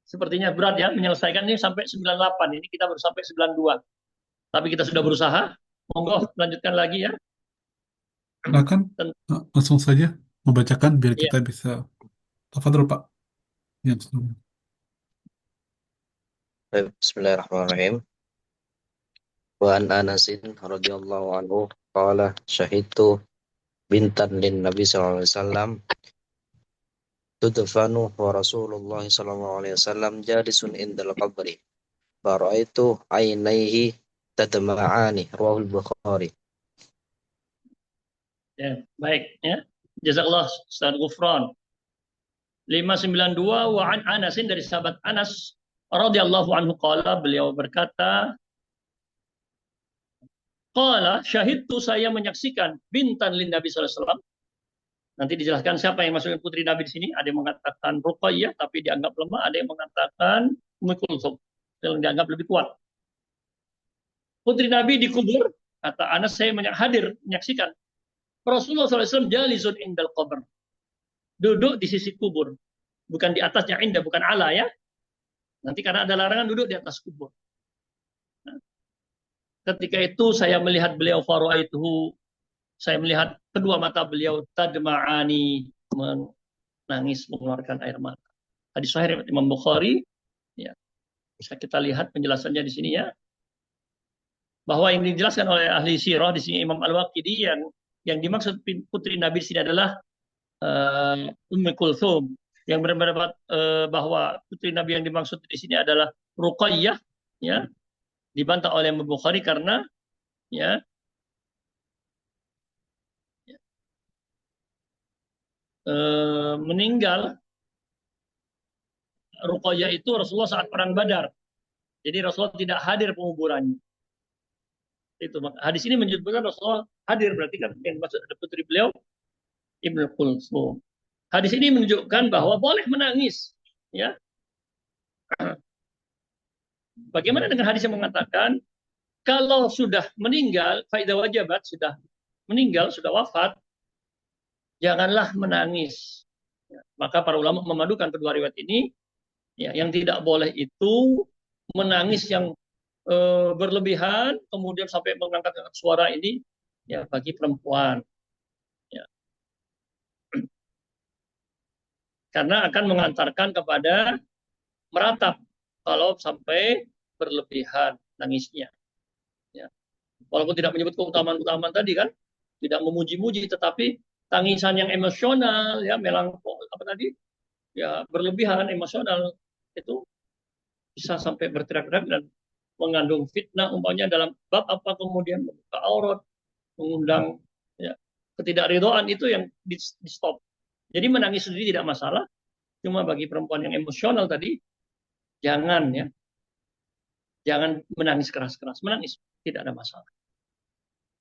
Sepertinya berat ya menyelesaikan ini sampai 98. Ini kita baru sampai 92. Tapi kita sudah berusaha. Monggo lanjutkan lagi ya. Silakan langsung saja membacakan biar Iya. kita bisa. Tafadhol Pak. Yang sebelumnya. Bismillahirrahmanirrahim. Wa an Anasin radhiyallahu anhu qala syahidtu bintan lin Nabi sallallahu alaihi wasallam tudfanu wa Rasulullah sallallahu alaihi wasallam jalisun indal qabri faraitu ainaihi tadma'ani rawahul Bukhari. Ya, baik ya. Jazakallah Ustaz Ghufran. 592 wa an Anasin dari sahabat Anas radhiyallahu anhu qala, beliau berkata, qala syahidtu, saya menyaksikan bintan lin Nabi sallallahu alaihi wasallam. Nanti dijelaskan siapa yang masukkan putri Nabi di sini. Ada yang mengatakan Ruqayyah tapi dianggap lemah, ada yang mengatakan Ummu Kulthum yang dianggap lebih kuat. Putri Nabi dikubur, kata Anas, saya hadir menyaksikan Rasulullah SAW jalisun indal qabr, duduk di sisi kubur, bukan di atasnya, indah bukan ala ya. Nanti karena ada larangan duduk di atas kubur. Nah, ketika itu saya melihat beliau, faru'aituhu, saya melihat kedua mata beliau tadma'ani, menangis, mengeluarkan air mata. Hadis sahih riwayat Imam Bukhari. Ya, bisa kita lihat penjelasannya di sini ya. Bahwa yang dijelaskan oleh ahli sirah di sini Imam Al-Waqidi, yang dimaksud putri Nabi di sini adalah Ummu Kulthum. Yang berpendapat bahwa putri Nabi yang dimaksud di sini adalah Ruqayyah, ya, dibantah oleh Imam Bukhari karena ya, meninggal Ruqayyah itu Rasulullah saat perang Badar. Jadi Rasulullah tidak hadir penguburannya. Itu hadis ini menyebutkan Rasulullah hadir, berarti kan yang maksud ada putri beliau Ibnu Kulthum. Hadis ini menunjukkan bahwa boleh menangis, ya. Bagaimana dengan hadis yang mengatakan kalau sudah meninggal, faidah wajabat, sudah meninggal, sudah wafat, janganlah menangis. Ya, maka para ulama memadukan kedua riwayat ini. Ya, yang tidak boleh itu menangis yang berlebihan, kemudian sampai mengangkat suara ini, ya, bagi perempuan. Ya. Karena akan mengantarkan kepada meratap kalau sampai berlebihan nangisnya. Ya. Walaupun tidak menyebut keutamaan-keutamaan tadi kan, tidak memuji-muji, tetapi tangisan yang emosional, ya, apa tadi, ya, berlebihan emosional itu bisa sampai berteriak-teriak dan mengandung fitnah, umpamanya dalam bab apa, kemudian membuka aurat, mengundang ya, ketidakridhaan, itu yang di stop. Jadi menangis sendiri tidak masalah, cuma bagi perempuan yang emosional tadi, jangan ya, jangan menangis keras-keras. Menangis tidak ada masalah.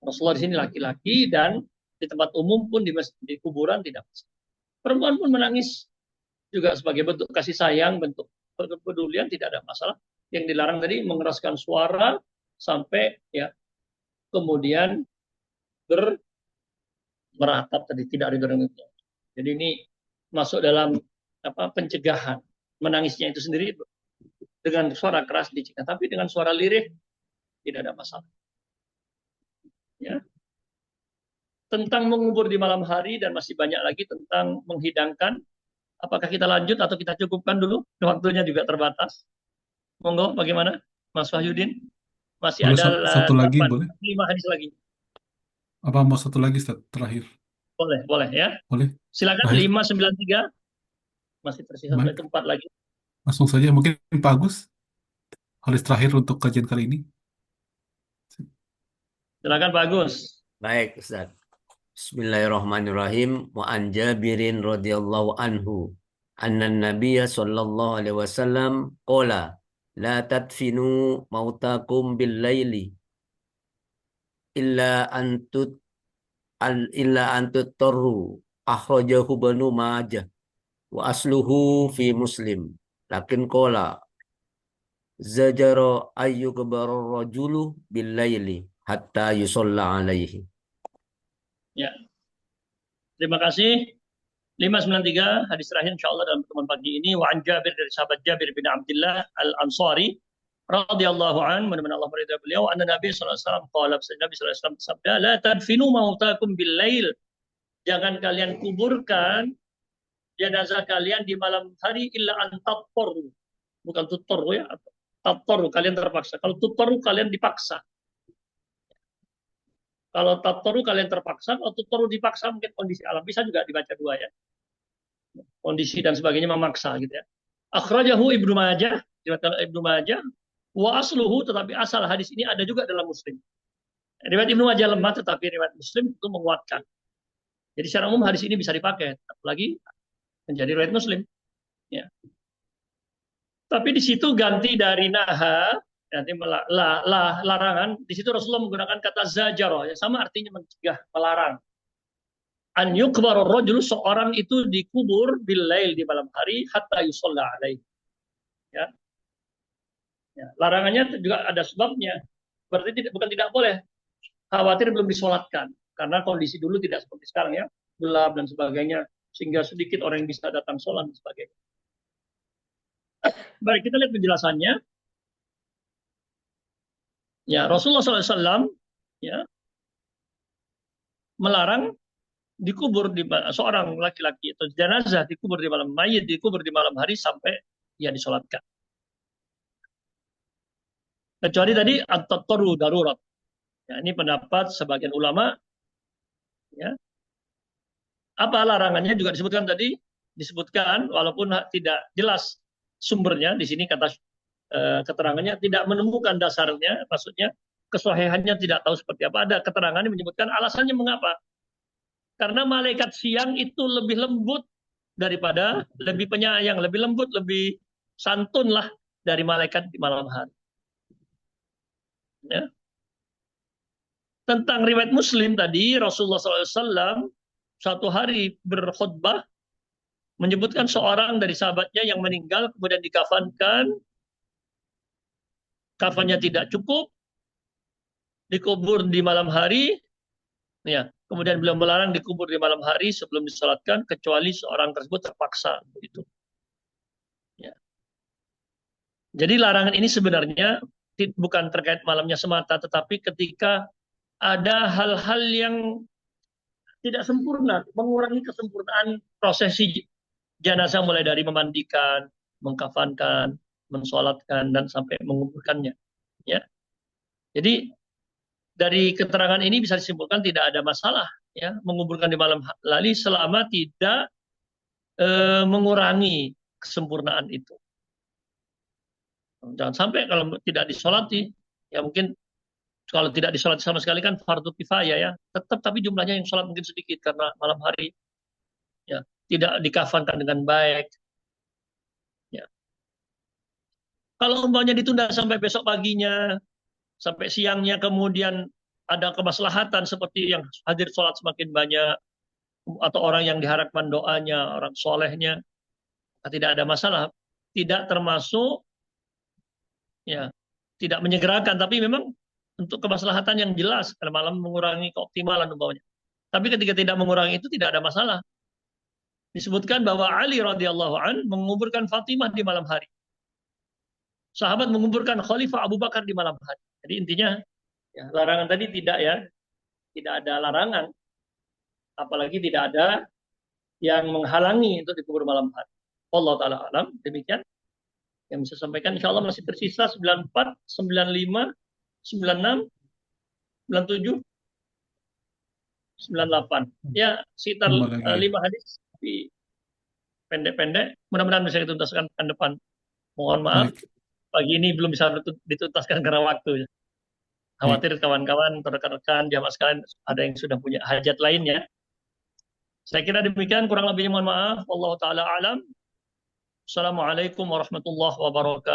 Rasulullah di sini laki-laki dan di tempat umum pun di kuburan tidak masalah. Perempuan pun menangis juga sebagai bentuk kasih sayang, bentuk kepedulian, tidak ada masalah. Yang dilarang tadi mengeraskan suara sampai ya kemudian meratap tadi, tidak ada itu. Jadi ini masuk dalam pencegahan. Menangisnya itu sendiri dengan suara keras dicegah, tapi dengan suara lirih tidak ada masalah. Ya. Tentang mengubur di malam hari dan masih banyak lagi tentang menghidangkan. Apakah kita lanjut atau kita cukupkan dulu? Waktunya juga terbatas. Monggo, bagaimana, Mas Wahyudin? Masih Boleh ada satu lagi, 8, boleh? 5 hadis lagi. Apa mau satu lagi, Ustaz, terakhir? Boleh ya. Boleh? Silakan Terakhir, 593. Masih tersisa baik. 4 lagi. Langsung saja, mungkin Pak Agus, hadis terakhir untuk kajian kali ini. Silakan Pak Agus. Baik, Ustaz. Bismillahirrahmanirrahim. Wa an Jabirin radhiyallahu anhu anna Nabiyya sallallahu alaihi wasallam qala la tadfinu mautakum bil laili illa antut tarru akhrajahu Banu Majah wa asluhu fi Muslim. Lakin qala zajara ayyukbara rajulu bil laili hatta yusalla alaihi. Ya. Terima kasih. 593 hadis terakhir insyaallah dalam pertemuan pagi ini. Wa an Jabir, dari sahabat Jabir bin Abdullah Al-Ansari radhiyallahu an, mudah-mudahan Allah meridai beliau, anna Nabi sallallahu alaihi wasallam qala, Nabi sallallahu alaihi wasallam bersabda, la tadfinu mautakum bil lail. Jangan kalian kuburkan jenazah kalian di malam hari illa an tattaru. Bukan tuttaru ya, tattaru kalian terpaksa. Kalau tuttaru kalian dipaksa. Kalau tattaru kalian terpaksa, kalau tuttaru dipaksa mungkin kondisi alam. Bisa juga dibaca dua ya. Kondisi dan sebagainya memaksa gitu ya. Akhrajahu Ibnu Majah, diriwayatkan Ibnu Majah, wa asluhu, tetapi asal hadis ini ada juga dalam Muslim. Riwayat Ibnu Majah lemah, tetapi riwayat Muslim itu menguatkan. Jadi secara umum hadis ini bisa dipakai, apalagi menjadi riwayat Muslim. Ya. Tapi di situ ganti dari naha, nanti larangan. Di situ Rasulullah menggunakan kata zajaro, ya, sama artinya mencegah, melarang. An yukbaru rajul, seorang itu dikubur bil lail, di malam hari, hatta yusalla alaihi. Ya. Ya, larangannya juga ada sebabnya. Berarti bukan tidak boleh. Khawatir belum disolatkan. Karena kondisi dulu tidak seperti sekarang ya. Gelap dan sebagainya. Sehingga sedikit orang yang bisa datang sholat dan sebagainya. Baik, kita lihat penjelasannya. Ya, Rasulullah SAW ya, melarang dikubur di seorang laki-laki atau jenazah dikubur di malam, mayit dikubur di malam hari sampai ia disolatkan. Kecuali tadi at-tattaru darurat. Ya, ini pendapat sebagian ulama. Ya. Apa larangannya juga disebutkan tadi? Disebutkan walaupun tidak jelas sumbernya, di sini kata keterangannya tidak menemukan dasarnya, maksudnya kesahihannya tidak tahu seperti apa. Ada keterangan yang menyebutkan alasannya mengapa. Karena malaikat siang itu lebih lembut daripada, lebih penyayang, lebih lembut, lebih santun lah dari malaikat di malam hari. Ya. Tentang riwayat Muslim tadi, Rasulullah SAW suatu hari berkhutbah menyebutkan seorang dari sahabatnya yang meninggal kemudian dikafankan, kafannya tidak cukup, dikubur di malam hari, ya. Kemudian beliau melarang dikubur di malam hari sebelum disolatkan kecuali seorang tersebut terpaksa, begitu. Ya. Jadi larangan ini sebenarnya bukan terkait malamnya semata, tetapi ketika ada hal-hal yang tidak sempurna, mengurangi kesempurnaan prosesi jenazah mulai dari memandikan, mengkafankan, mensolatkan dan sampai menguburkannya. Ya. Jadi dari keterangan ini bisa disimpulkan tidak ada masalah ya menguburkan di malam hari selama tidak mengurangi kesempurnaan itu. Jangan sampai kalau tidak disolati, ya mungkin kalau tidak disolati sama sekali kan fardu kifayah ya, tetap tapi jumlahnya yang sholat mungkin sedikit karena malam hari. Ya, tidak dikafankan dengan baik. Ya. Kalau umpamanya ditunda sampai besok paginya, sampai siangnya, kemudian ada kemaslahatan seperti yang hadir sholat semakin banyak, atau orang yang diharapkan doanya, orang solehnya, tidak ada masalah. Tidak termasuk, ya, tidak menyegerakan, tapi memang untuk kemaslahatan yang jelas, karena malam mengurangi keoptimalan umpamanya. Tapi ketika tidak mengurangi itu tidak ada masalah. Disebutkan bahwa Ali radhiyallahu an menguburkan Fatimah di malam hari. Sahabat menguburkan Khalifah Abu Bakar di malam hari. Jadi intinya, ya, larangan tadi tidak, ya, tidak ada larangan, apalagi tidak ada yang menghalangi untuk dikubur malam hari. Allah taala alam. Demikian yang bisa sampaikan. Insya Allah masih tersisa 94, 95, 96, 97, 98. Ya, sekitar 5 hadis, tapi pendek-pendek. Mudah-mudahan bisa dituntaskan pekan depan. Mohon maaf, pagi ini belum bisa dituntaskan karena waktu. Khawatir kawan-kawan, rekan-rekan, jamaah sekalian ada yang sudah punya hajat lainnya. Saya kira demikian, kurang lebihnya mohon maaf. Wallahu taala alam. Assalamualaikum warahmatullahi wabarakatuh.